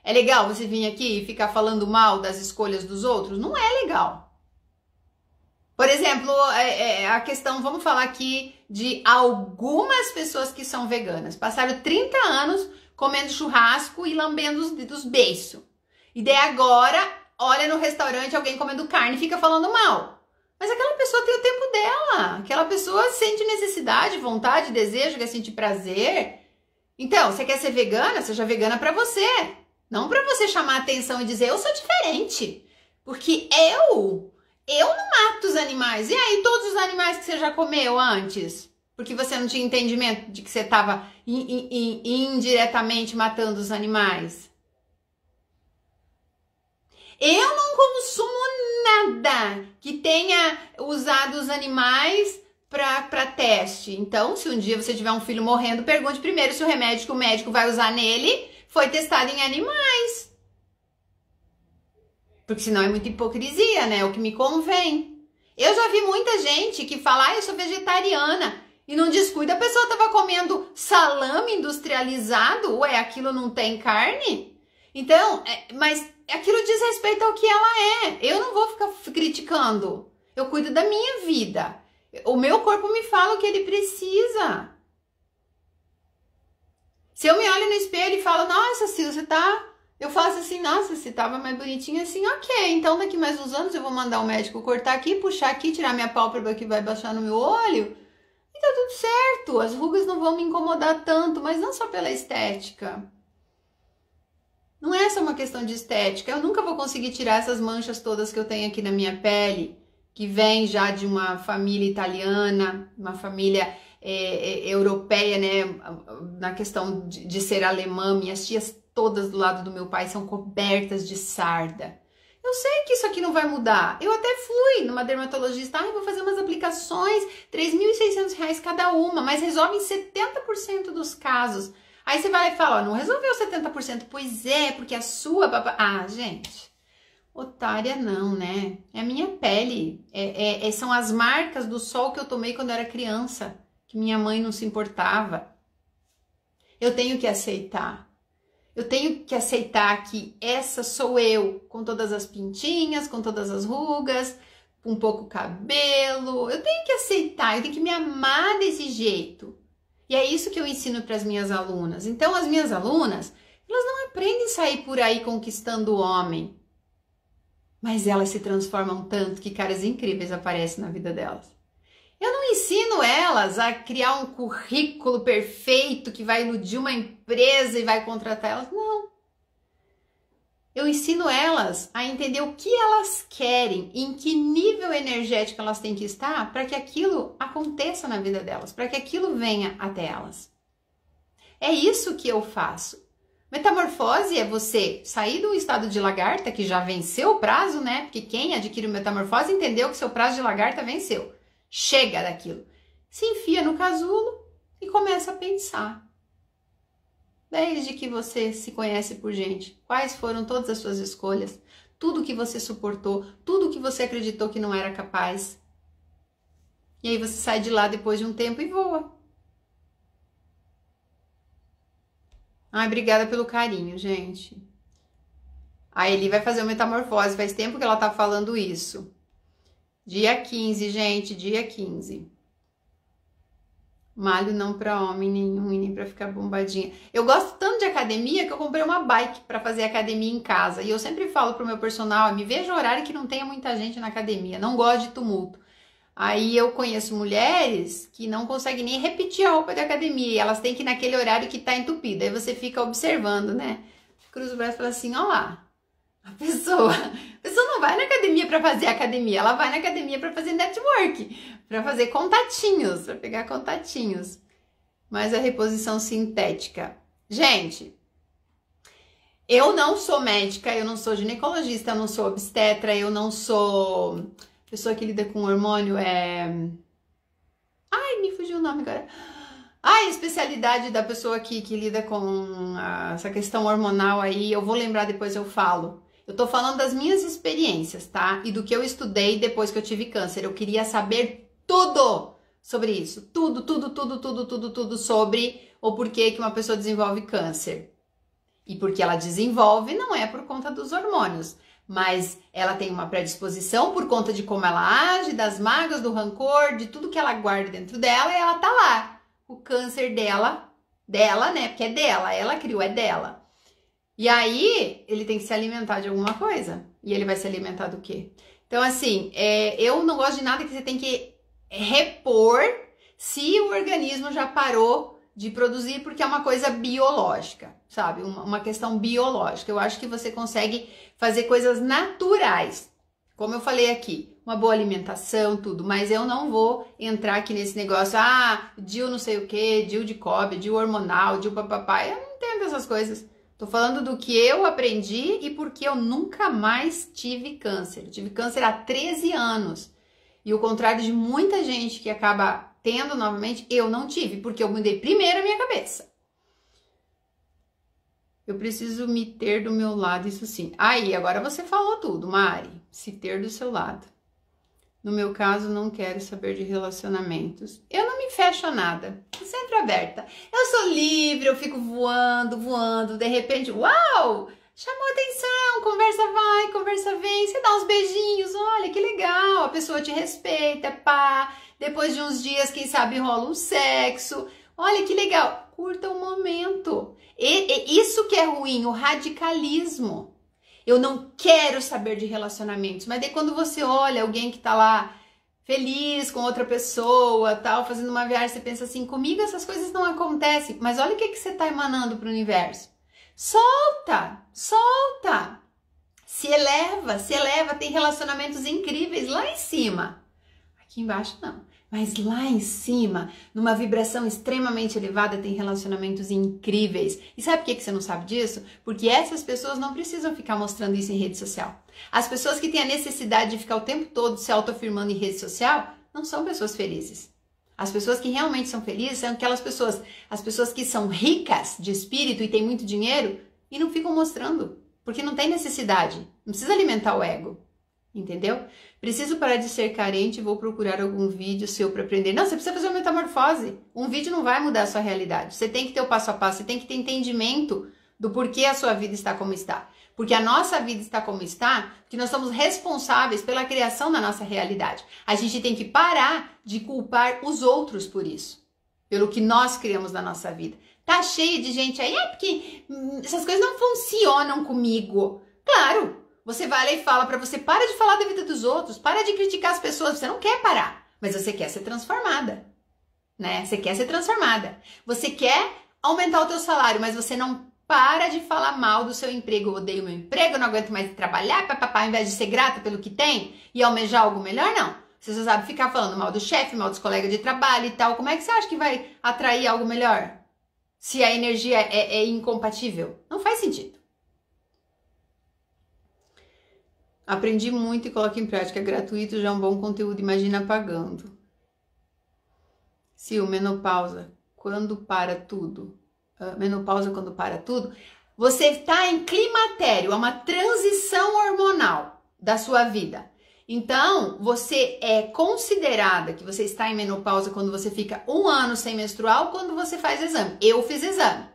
É legal você vir aqui e ficar falando mal das escolhas dos outros? Não é legal. Por exemplo, a questão, vamos falar aqui de algumas pessoas que são veganas. Passaram 30 anos comendo churrasco e lambendo os beiços. E daí agora, olha no restaurante alguém comendo carne e fica falando mal. Mas aquela pessoa tem o tempo dela. Aquela pessoa sente necessidade, vontade, desejo, quer sentir prazer. Então, você quer ser vegana? Seja vegana pra você. Não pra você chamar atenção e dizer, eu sou diferente. Porque eu não mato os animais. E aí, todos os animais que você já comeu antes? Porque você não tinha entendimento de que você estava indiretamente matando os animais. Eu não consumo nada que tenha usado os animais para teste. Então, se um dia você tiver um filho morrendo, pergunte primeiro se o remédio que o médico vai usar nele foi testado em animais. Porque senão é muita hipocrisia, né? É o que me convém. Eu já vi muita gente que fala, eu sou vegetariana. E não descuida, a pessoa estava comendo salame industrializado. Ué, aquilo não tem carne? Então, mas aquilo diz respeito ao que ela é. Eu não vou ficar criticando. Eu cuido da minha vida. O meu corpo me fala o que ele precisa. Se eu me olho no espelho e falo, nossa, Sil, você tá... Eu faço assim, nossa, se tava mais bonitinha assim, ok. Então daqui mais uns anos eu vou mandar o médico cortar aqui, puxar aqui, tirar minha pálpebra que vai baixar no meu olho. E tá tudo certo. As rugas não vão me incomodar tanto, mas não só pela estética. Não é só uma questão de estética. Eu nunca vou conseguir tirar essas manchas todas que eu tenho aqui na minha pele, que vem já de uma família italiana, uma família europeia, né? Na questão de ser alemã, minhas tias todas do lado do meu pai são cobertas de sarda. Eu sei que isso aqui não vai mudar. Eu até fui numa dermatologista, vou fazer umas aplicações, R$3.600 cada uma, mas resolve em 70% dos casos. Aí você vai lá e fala, não resolveu 70%. Pois é, porque a sua... gente, otária não, né? É a minha pele. São as marcas do sol que eu tomei quando eu era criança, que minha mãe não se importava. Eu tenho que aceitar. Eu tenho que aceitar que essa sou eu, com todas as pintinhas, com todas as rugas, com pouco cabelo. Eu tenho que aceitar, eu tenho que me amar desse jeito. E é isso que eu ensino para as minhas alunas. Então, as minhas alunas, elas não aprendem a sair por aí conquistando o homem. Mas elas se transformam tanto que caras incríveis aparecem na vida delas. Eu não ensino elas a criar um currículo perfeito que vai iludir uma empresa e vai contratar elas. Não. Eu ensino elas a entender o que elas querem, em que nível energético elas têm que estar para que aquilo aconteça na vida delas, para que aquilo venha até elas. É isso que eu faço. Metamorfose é você sair do estado de lagarta, que já venceu o prazo, né? Porque quem adquire metamorfose entendeu que seu prazo de lagarta venceu. Chega daquilo. Se enfia no casulo e começa a pensar. desde que você se conhece por gente. Quais foram todas as suas escolhas? Tudo que você suportou, tudo que você acreditou que não era capaz. E aí você sai de lá depois de um tempo e voa. Ai, obrigada pelo carinho, gente. A Eli vai fazer uma metamorfose, faz tempo que ela tá falando isso. Dia 15, gente, dia 15. Malho não pra homem nenhum e nem pra ficar bombadinha. Eu gosto tanto de academia que eu comprei uma bike pra fazer academia em casa. E eu sempre falo pro meu personal, me veja horário que não tenha muita gente na academia. Não gosto de tumulto. Aí eu conheço mulheres que não conseguem nem repetir a roupa de academia. E elas têm que ir naquele horário que tá entupido. Aí você fica observando, né? Cruza o braço e fala assim, ó lá. A pessoa não vai na academia para fazer academia, ela vai na academia para fazer network, para fazer contatinhos, para pegar contatinhos. Mas a reposição sintética. Gente, eu não sou médica, eu não sou ginecologista, eu não sou obstetra, eu não sou pessoa que lida com hormônio, Ai, me fugiu o nome agora. Ai, a especialidade da pessoa que lida com essa questão hormonal aí, eu vou lembrar depois, eu falo. Eu tô falando das minhas experiências, tá? E do que eu estudei depois que eu tive câncer. Eu queria saber tudo sobre isso. Tudo sobre o porquê que uma pessoa desenvolve câncer. E porque ela desenvolve não é por conta dos hormônios, mas ela tem uma predisposição por conta de como ela age, das mágoas, do rancor, de tudo que ela guarda dentro dela e ela tá lá. O câncer dela, né? Porque é dela, ela criou, é dela. E aí, ele tem que se alimentar de alguma coisa. E ele vai se alimentar do quê? Então, assim, eu não gosto de nada que você tem que repor se o organismo já parou de produzir, porque é uma coisa biológica, sabe? Uma questão biológica. Eu acho que você consegue fazer coisas naturais. Como eu falei aqui, uma boa alimentação, tudo. Mas eu não vou entrar aqui nesse negócio, DIU não sei o quê, DIU de cobre, DIU hormonal, DIU papapá. Eu não entendo essas coisas. Tô falando do que eu aprendi e porque eu nunca mais tive câncer. Eu tive câncer há 13 anos. E ao contrário de muita gente que acaba tendo novamente, eu não tive, porque eu mudei primeiro a minha cabeça. Eu preciso me ter do meu lado, isso sim. Aí, agora você falou tudo, Mari. Se ter do seu lado. No meu caso, não quero saber de relacionamentos. Eu não me fecho a nada. Tô sempre aberta. Eu sou livre, eu fico voando. De repente, uau! Chamou atenção, conversa vai, conversa vem. Você dá uns beijinhos, olha que legal. A pessoa te respeita, pá. Depois de uns dias, quem sabe, rola um sexo. Olha que legal. Curta o momento. Isso que é ruim, o radicalismo. Eu não quero saber de relacionamentos, mas daí quando você olha alguém que tá lá feliz com outra pessoa, tal, fazendo uma viagem, você pensa assim, comigo essas coisas não acontecem, mas olha o que você tá emanando pro universo. Solta, se eleva, tem relacionamentos incríveis lá em cima. Aqui embaixo não. Mas lá em cima, numa vibração extremamente elevada, tem relacionamentos incríveis. E sabe por que você não sabe disso? Porque essas pessoas não precisam ficar mostrando isso em rede social. As pessoas que têm a necessidade de ficar o tempo todo se autoafirmando em rede social, não são pessoas felizes. As pessoas que realmente são felizes são aquelas pessoas, as pessoas que são ricas de espírito e têm muito dinheiro e não ficam mostrando, porque não tem necessidade, não precisa alimentar o ego. Entendeu? Preciso parar de ser carente, vou procurar algum vídeo seu para aprender. Não, você precisa fazer uma metamorfose. Um vídeo não vai mudar a sua realidade. Você tem que ter o passo a passo, você tem que ter entendimento do porquê a sua vida está como está. Porque a nossa vida está como está, porque nós somos responsáveis pela criação da nossa realidade. A gente tem que parar de culpar os outros por isso, pelo que nós criamos na nossa vida. Tá cheio de gente aí, porque essas coisas não funcionam comigo. Claro! Você vai lá e fala pra você, para de falar da vida dos outros, para de criticar as pessoas, você não quer parar, mas você quer ser transformada, né? Você quer ser transformada. Você quer aumentar o teu salário, mas você não para de falar mal do seu emprego. Eu odeio meu emprego, eu não aguento mais trabalhar, papapá, ao invés de ser grata pelo que tem e almejar algo melhor, não. Você só sabe ficar falando mal do chefe, mal dos colegas de trabalho e tal. Como é que você acha que vai atrair algo melhor? Se a energia é incompatível? Não faz sentido. Aprendi muito e coloco em prática. Gratuito já é um bom conteúdo, imagina pagando. Sil, menopausa. Quando para tudo? menopausa quando para tudo, você está em climatério, é uma transição hormonal da sua vida. Então, você é considerada que você está em menopausa quando você fica 1 ano sem menstruar ou quando você faz exame. Eu fiz exame.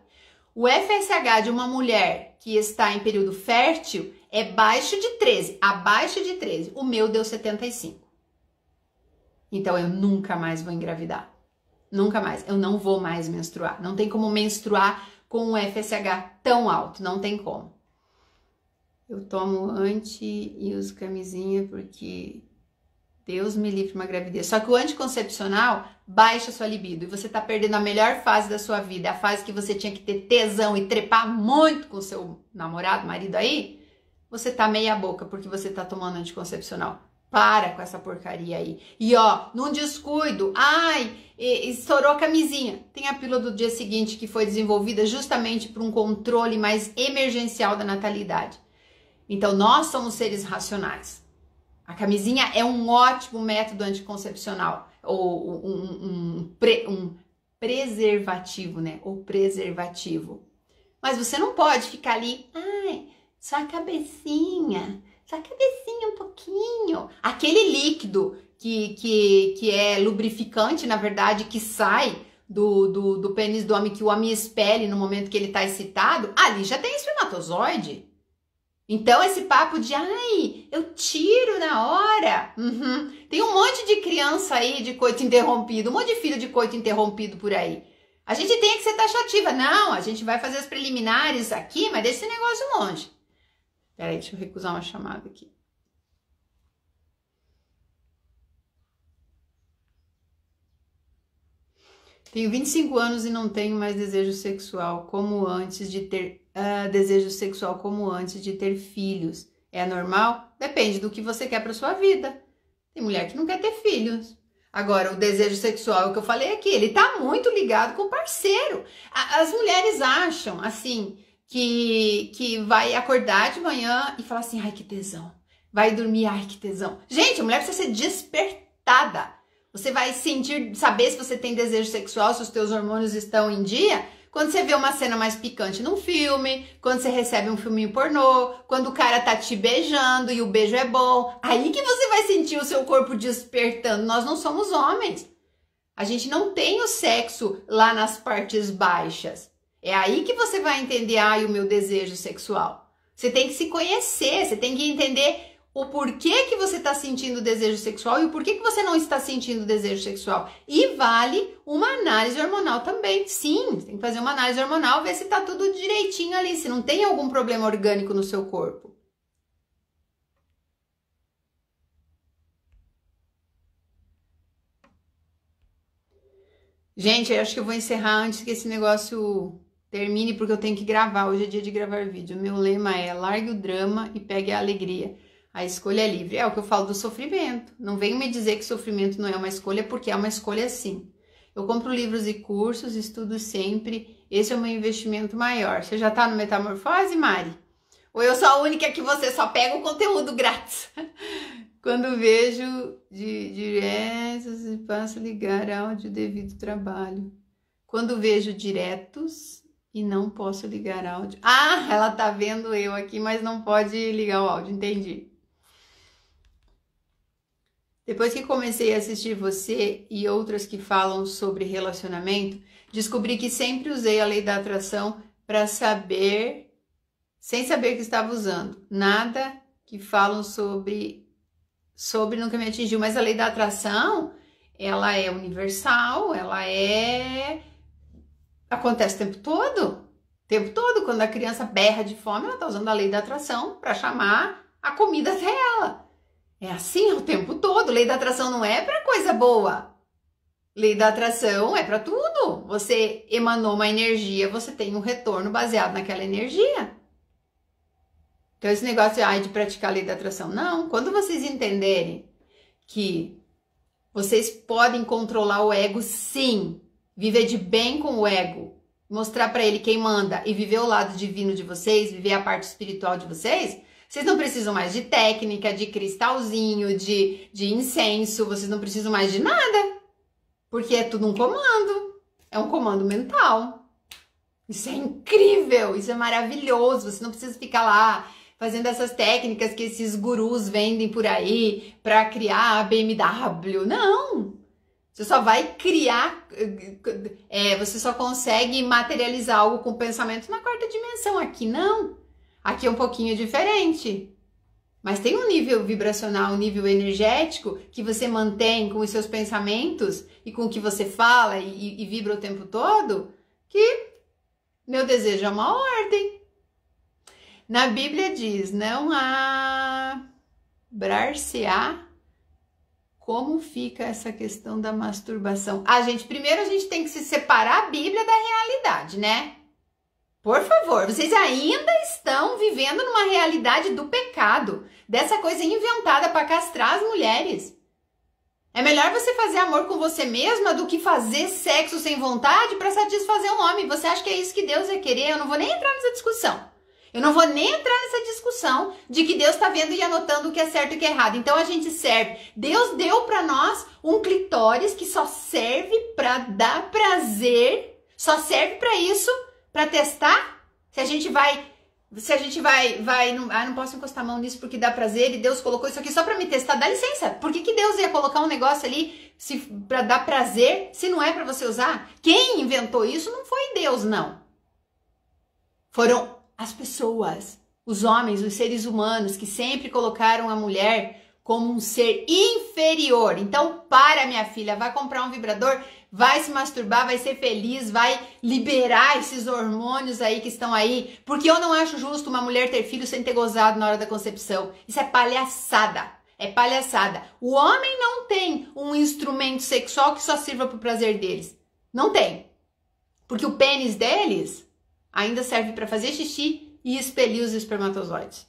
O FSH de uma mulher que está em período fértil é baixo de 13, abaixo de 13. O meu deu 75. Então, eu nunca mais vou engravidar. Nunca mais. Eu não vou mais menstruar. Não tem como menstruar com um FSH tão alto. Não tem como. Eu tomo anti e uso camisinha porque Deus me livre de uma gravidez. Só que o anticoncepcional baixa sua libido e você tá perdendo a melhor fase da sua vida, a fase que você tinha que ter tesão e trepar muito com seu namorado, marido aí, você tá meia boca porque você tá tomando anticoncepcional. Para com essa porcaria aí. E ó, num descuido, estourou a camisinha. Tem a pílula do dia seguinte que foi desenvolvida justamente para um controle mais emergencial da natalidade. Então, nós somos seres racionais. A camisinha é um ótimo método anticoncepcional, ou um preservativo, né? Ou preservativo. Mas você não pode ficar ali, só a cabecinha um pouquinho. Aquele líquido que é lubrificante, na verdade, que sai do pênis do homem, que o homem expele no momento que ele está excitado, ali já tem espermatozoide. Então, esse papo de, eu tiro na hora. Tem um monte de criança aí de coito interrompido, um monte de filho de coito interrompido por aí. A gente tem que ser taxativa. Não, a gente vai fazer as preliminares aqui, mas deixa esse negócio longe. Peraí, deixa eu recusar uma chamada aqui. Tenho 25 anos e não tenho mais desejo sexual como antes de ter filhos. É normal? Depende do que você quer para sua vida. Tem mulher que não quer ter filhos. Agora, o desejo sexual, é o que eu falei aqui, ele tá muito ligado com o parceiro. As mulheres acham, assim, que vai acordar de manhã e falar assim, ai, que tesão. Vai dormir, ai, que tesão. Gente, a mulher precisa ser despertada. Você vai saber se você tem desejo sexual, se os teus hormônios estão em dia, quando você vê uma cena mais picante num filme, quando você recebe um filminho pornô, quando o cara tá te beijando e o beijo é bom. Aí que você vai sentir o seu corpo despertando. Nós não somos homens. A gente não tem o sexo lá nas partes baixas. É aí que você vai entender, o meu desejo sexual. Você tem que se conhecer, você tem que entender o porquê que você está sentindo desejo sexual e o porquê que você não está sentindo desejo sexual. E vale uma análise hormonal também. Sim, você tem que fazer uma análise hormonal, ver se está tudo direitinho ali, se não tem algum problema orgânico no seu corpo. Gente, eu acho que eu vou encerrar antes que esse negócio termine, porque eu tenho que gravar. Hoje é dia de gravar vídeo. O meu lema é: largue o drama e pegue a alegria. A escolha é livre. É o que eu falo do sofrimento. Não venham me dizer que sofrimento não é uma escolha, porque é uma escolha sim. Eu compro livros e cursos, estudo sempre. Esse é o meu investimento maior. Você já tá no Metamorfose, Mari? Ou eu sou a única que você só pega o conteúdo grátis? Quando vejo diretos e passo a ligar áudio devido ao trabalho. Quando vejo diretos e não posso ligar áudio. Ela tá vendo eu aqui, mas não pode ligar o áudio, entendi. Depois que comecei a assistir você e outras que falam sobre relacionamento, descobri que sempre usei a lei da atração para saber, sem saber que estava usando. Nada que falam sobre nunca me atingiu, mas a lei da atração, ela é universal, acontece o tempo todo. Quando a criança berra de fome, ela está usando a lei da atração para chamar a comida até ela. É assim o tempo todo. Lei da atração não é para coisa boa. Lei da atração é para tudo. Você emanou uma energia, você tem um retorno baseado naquela energia. Então esse negócio de praticar a lei da atração, não. Quando vocês entenderem que vocês podem controlar o ego, sim, viver de bem com o ego, mostrar para ele quem manda e viver o lado divino de vocês, viver a parte espiritual de vocês não precisam mais de técnica, de cristalzinho, de incenso, vocês não precisam mais de nada, porque é tudo um comando, é um comando mental. Isso é incrível, isso é maravilhoso. Você não precisa ficar lá fazendo essas técnicas que esses gurus vendem por aí para criar a BMW. Não! Você só vai criar, você só consegue materializar algo com pensamento na quarta dimensão. Aqui não. Aqui é um pouquinho diferente. Mas tem um nível vibracional, um nível energético que você mantém com os seus pensamentos e com o que você fala e vibra o tempo todo, que meu desejo é uma ordem. Na Bíblia diz, não abrar-se-á. Como fica essa questão da masturbação? Primeiro a gente tem que se separar a Bíblia da realidade, né? Por favor, vocês ainda estão vivendo numa realidade do pecado, dessa coisa inventada para castrar as mulheres. É melhor você fazer amor com você mesma do que fazer sexo sem vontade para satisfazer um homem. Você acha que é isso que Deus vai querer? Eu não vou nem entrar nessa discussão. Eu não vou nem entrar nessa discussão de que Deus está vendo e anotando o que é certo e o que é errado. Então a gente serve. Deus deu para nós um clitóris que só serve para dar prazer, só serve para isso, para testar. Se a gente vai, não posso encostar a mão nisso porque dá prazer e Deus colocou isso aqui só para me testar. Dá licença. Por que Deus ia colocar um negócio ali para dar prazer se não é para você usar? Quem inventou isso não foi Deus, não. Foram as pessoas, os homens, os seres humanos que sempre colocaram a mulher como um ser inferior. Então, minha filha, vai comprar um vibrador, vai se masturbar, vai ser feliz, vai liberar esses hormônios aí que estão aí, porque eu não acho justo uma mulher ter filho sem ter gozado na hora da concepção. Isso é palhaçada. É palhaçada. O homem não tem um instrumento sexual que só sirva para o prazer deles. Não tem. Porque o pênis deles ainda serve para fazer xixi e expelir os espermatozoides.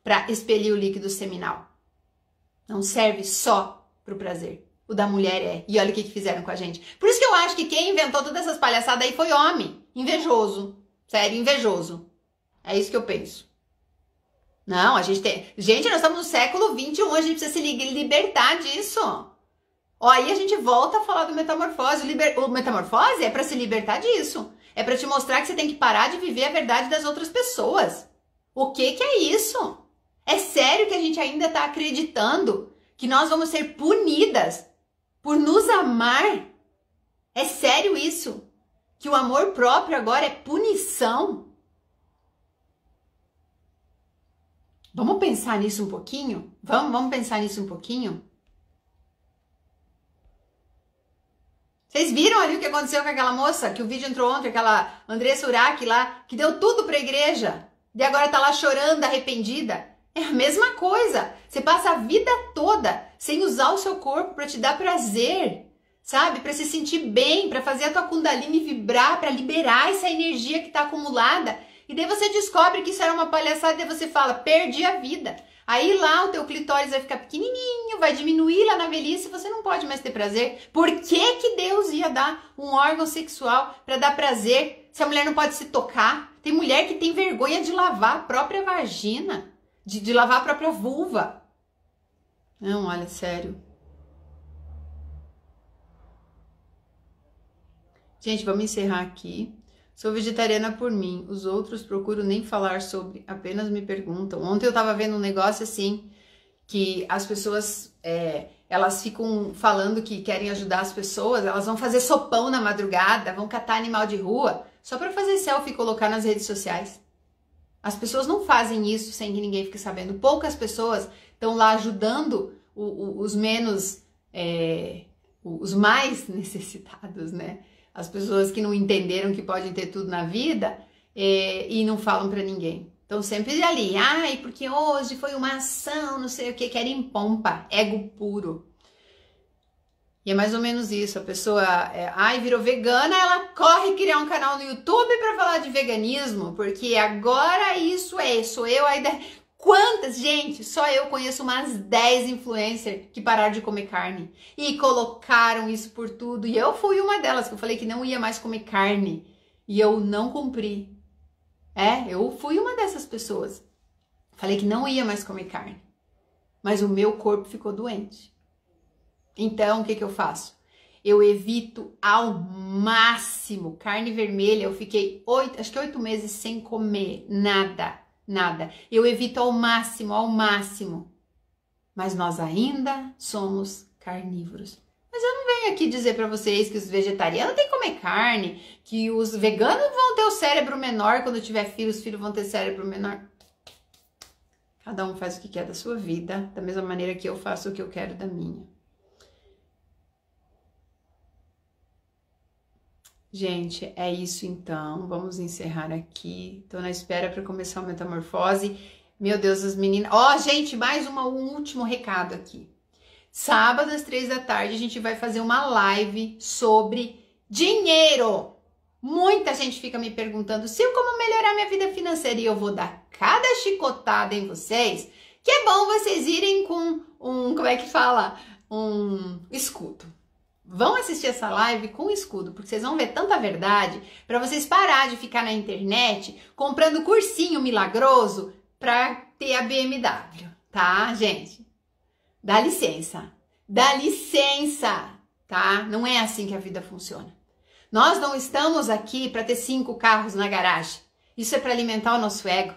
Para expelir o líquido seminal. Não serve só para o prazer. O da mulher é. E olha o que fizeram com a gente. Por isso que eu acho que quem inventou todas essas palhaçadas aí foi homem. Invejoso. Sério, invejoso. É isso que eu penso. Não, a gente tem... Gente, nós estamos no século XXI, a gente precisa se libertar disso. Ó, aí a gente volta a falar do metamorfose. O metamorfose é para se libertar disso. É para te mostrar que você tem que parar de viver a verdade das outras pessoas. O que é isso? É sério que a gente ainda está acreditando que nós vamos ser punidas por nos amar? É sério isso? Que o amor próprio agora é punição? Vamos pensar nisso um pouquinho? Vamos pensar nisso um pouquinho? Vocês viram ali o que aconteceu com aquela moça, que o vídeo entrou ontem, aquela Andressa Urach lá, que deu tudo pra igreja, e agora tá lá chorando, arrependida? É a mesma coisa. Você passa a vida toda sem usar o seu corpo pra te dar prazer, sabe? Pra se sentir bem, pra fazer a tua Kundalini vibrar, pra liberar essa energia que tá acumulada. E daí você descobre que isso era uma palhaçada e daí você fala, perdi a vida. Aí lá o teu clitóris vai ficar pequenininho, vai diminuir lá na velhice e você não pode mais ter prazer. Por que Deus ia dar um órgão sexual para dar prazer se a mulher não pode se tocar? Tem mulher que tem vergonha de lavar a própria vagina, de lavar a própria vulva. Não, olha, sério. Gente, vamos encerrar aqui. Sou vegetariana por mim, os outros procuro nem falar sobre, apenas me perguntam. Ontem eu tava vendo um negócio assim, que as pessoas, elas ficam falando que querem ajudar as pessoas, elas vão fazer sopão na madrugada, vão catar animal de rua, só pra fazer selfie e colocar nas redes sociais. As pessoas não fazem isso sem que ninguém fique sabendo. Poucas pessoas estão lá ajudando os menos, os mais necessitados, né? As pessoas que não entenderam que podem ter tudo na vida e não falam pra ninguém. Então sempre ali, ai, porque hoje foi uma ação, não sei o que, querem pompa, ego puro. E é mais ou menos isso, a pessoa, virou vegana, ela corre criar um canal no YouTube pra falar de veganismo, porque agora isso sou eu, Quantas, gente, só eu conheço umas 10 influencers que pararam de comer carne e colocaram isso por tudo. E eu fui uma delas, que eu falei que não ia mais comer carne e eu não cumpri. Eu fui uma dessas pessoas. Falei que não ia mais comer carne, mas o meu corpo ficou doente. Então, o que eu faço? Eu evito ao máximo carne vermelha. Eu fiquei 8 meses sem comer nada, nada. Eu evito ao máximo, ao máximo. Mas nós ainda somos carnívoros. Mas eu não venho aqui dizer para vocês que os vegetarianos têm que comer carne, que os veganos vão ter o cérebro menor quando tiver filhos, os filhos vão ter cérebro menor. Cada um faz o que quer da sua vida, da mesma maneira que eu faço o que eu quero da minha. Gente, é isso então. Vamos encerrar aqui. Tô na espera para começar a metamorfose. Meu Deus, as meninas... Ó, gente, mais um último recado aqui. Sábado, às 3 da tarde, a gente vai fazer uma live sobre dinheiro. Muita gente fica me perguntando, Sil, como melhorar minha vida financeira? E eu vou dar cada chicotada em vocês, que é bom vocês irem com como é que fala? Um escudo. Vão assistir essa live com escudo, porque vocês vão ver tanta verdade, para vocês parar de ficar na internet comprando cursinho milagroso para ter a BMW, tá, gente? Dá licença, tá? Não é assim que a vida funciona. Nós não estamos aqui para ter 5 carros na garagem. Isso é para alimentar o nosso ego.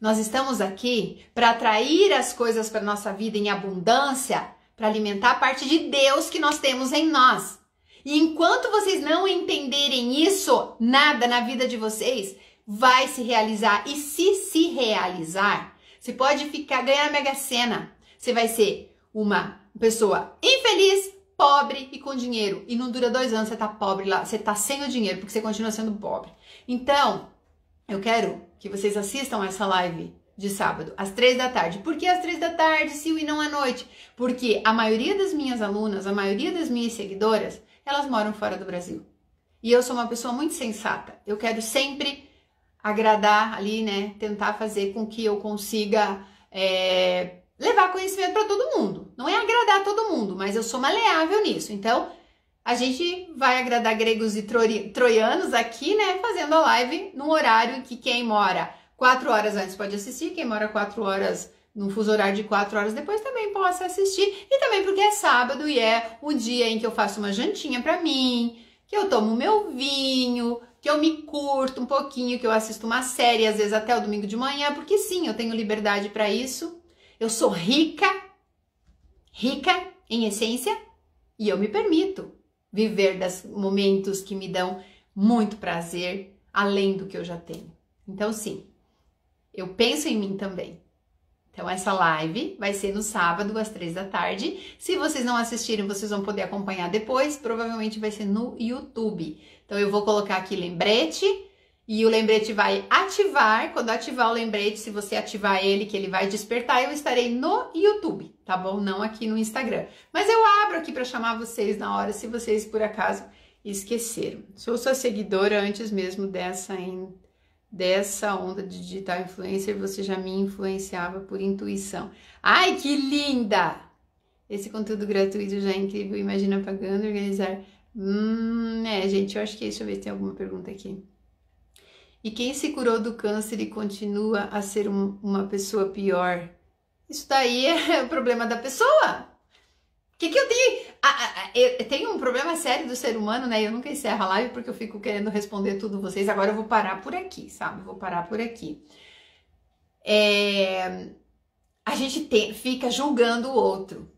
Nós estamos aqui para atrair as coisas para nossa vida em abundância, para alimentar a parte de Deus que nós temos em nós. E enquanto vocês não entenderem isso, nada na vida de vocês vai se realizar. E se realizar, você pode ganhar a Mega Sena. Você vai ser uma pessoa infeliz, pobre e com dinheiro. E não dura 2 anos, você tá pobre lá, você tá sem o dinheiro, porque você continua sendo pobre. Então, eu quero que vocês assistam essa live de sábado, às 3 da tarde. Por que às 3 da tarde, Sil, e não à noite? Porque a maioria das minhas alunas, a maioria das minhas seguidoras, elas moram fora do Brasil. E eu sou uma pessoa muito sensata. Eu quero sempre agradar ali, né? Tentar fazer com que eu consiga... levar conhecimento para todo mundo. Não é agradar todo mundo, mas eu sou maleável nisso. Então, a gente vai agradar gregos e troianos aqui, né? Fazendo a live num horário que quem mora 4 horas antes pode assistir, quem mora 4 horas, num fuso horário de 4 horas depois também possa assistir. E também porque é sábado e é o dia em que eu faço uma jantinha para mim, que eu tomo meu vinho, que eu me curto um pouquinho, que eu assisto uma série, às vezes até o domingo de manhã, porque sim, eu tenho liberdade para isso. Eu sou rica em essência, e eu me permito viver dos momentos que me dão muito prazer, além do que eu já tenho. Então, sim, eu penso em mim também. Então, essa live vai ser no sábado, às 3 da tarde. Se vocês não assistirem, vocês vão poder acompanhar depois. Provavelmente vai ser no YouTube. Então, eu vou colocar aqui lembrete. E o lembrete vai ativar. Quando ativar o lembrete, se você ativar ele, que ele vai despertar, eu estarei no YouTube, tá bom? Não aqui no Instagram. Mas eu abro aqui para chamar vocês na hora, se vocês por acaso esqueceram. Sou sua seguidora antes mesmo dessa onda de digital influencer, você já me influenciava por intuição. Ai, que linda! Esse conteúdo gratuito já é incrível. Imagina pagando, organizar. Gente, eu acho que deixa eu ver se tem alguma pergunta aqui. E quem se curou do câncer e continua a ser uma pessoa pior? Isso daí é o problema da pessoa. O que eu tenho? Eu tenho um problema sério do ser humano, né? Eu nunca encerro a live porque eu fico querendo responder tudo vocês. Agora eu vou parar por aqui, sabe? Vou parar por aqui. A gente fica julgando o outro.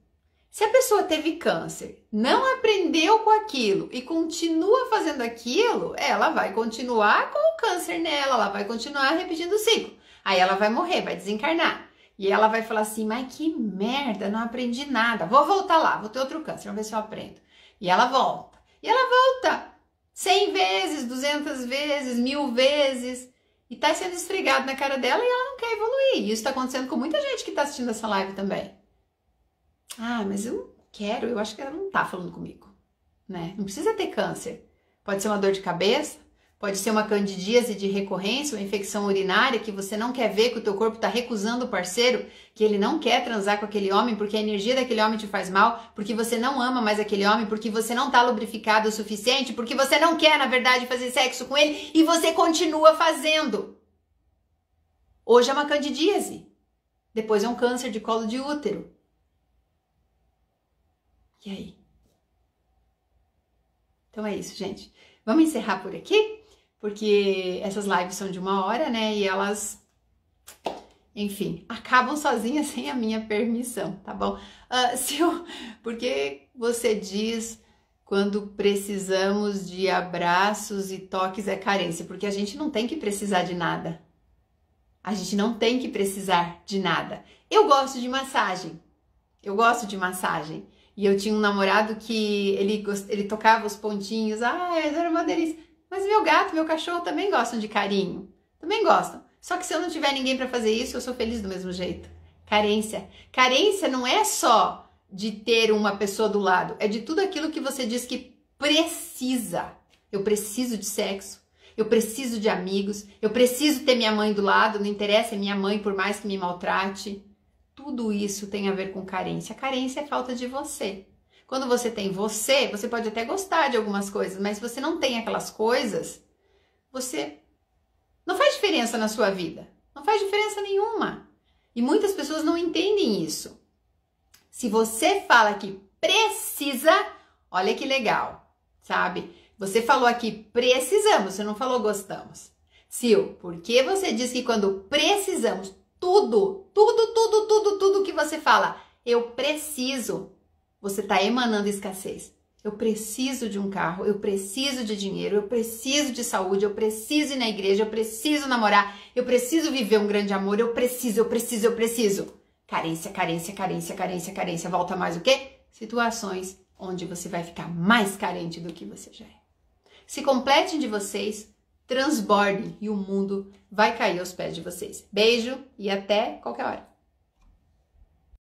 Se a pessoa teve câncer, não aprendeu com aquilo e continua fazendo aquilo, ela vai continuar com o câncer nela, ela vai continuar repetindo o ciclo. Aí ela vai morrer, vai desencarnar. E ela vai falar assim, mas que merda, não aprendi nada. Vou voltar lá, vou ter outro câncer, vamos ver se eu aprendo. E ela volta. E ela volta 100 vezes, 200 vezes, 1000 vezes. E tá sendo esfregado na cara dela e ela não quer evoluir. E isso tá acontecendo com muita gente que tá assistindo essa live também. Ah, mas eu quero, eu acho que ela não tá falando comigo, né? Não precisa ter câncer. Pode ser uma dor de cabeça, pode ser uma candidíase de recorrência, uma infecção urinária que você não quer ver, que o teu corpo tá recusando o parceiro, que ele não quer transar com aquele homem porque a energia daquele homem te faz mal, porque você não ama mais aquele homem, porque você não tá lubrificado o suficiente, porque você não quer, na verdade, fazer sexo com ele e você continua fazendo. Hoje é uma candidíase, depois é um câncer de colo de útero. E aí? Então é isso, gente. Vamos encerrar por aqui, porque essas lives são de 1 hora, né? E elas, enfim, acabam sozinhas sem a minha permissão, tá bom? Porque você diz quando precisamos de abraços e toques é carência, porque a gente não tem que precisar de nada. A gente não tem que precisar de nada. Eu gosto de massagem. E eu tinha um namorado que ele tocava os pontinhos. Ah, era uma delícia. Mas meu gato, meu cachorro também gostam de carinho. Também gostam. Só que se eu não tiver ninguém para fazer isso, eu sou feliz do mesmo jeito. Carência. Carência não é só de ter uma pessoa do lado. É de tudo aquilo que você diz que precisa. Eu preciso de sexo. Eu preciso de amigos. Eu preciso ter minha mãe do lado. Não interessa, é minha mãe, por mais que me maltrate. Tudo isso tem a ver com carência. A carência é falta de você. Quando você tem você pode até gostar de algumas coisas, mas se você não tem aquelas coisas, você não faz diferença na sua vida. Não faz diferença nenhuma. E muitas pessoas não entendem isso. Se você fala que precisa, olha que legal, sabe? Você falou aqui precisamos, você não falou gostamos. Sil, por que você diz que quando precisamos, tudo que você fala, eu preciso, você está emanando escassez. Eu preciso de um carro, eu preciso de dinheiro, eu preciso de saúde, eu preciso ir na igreja, eu preciso namorar, eu preciso viver um grande amor, eu preciso. Carência. Volta mais o quê? Situações onde você vai ficar mais carente do que você já é. Se completem de vocês, transbordem e o mundo vai cair aos pés de vocês. Beijo e até qualquer hora.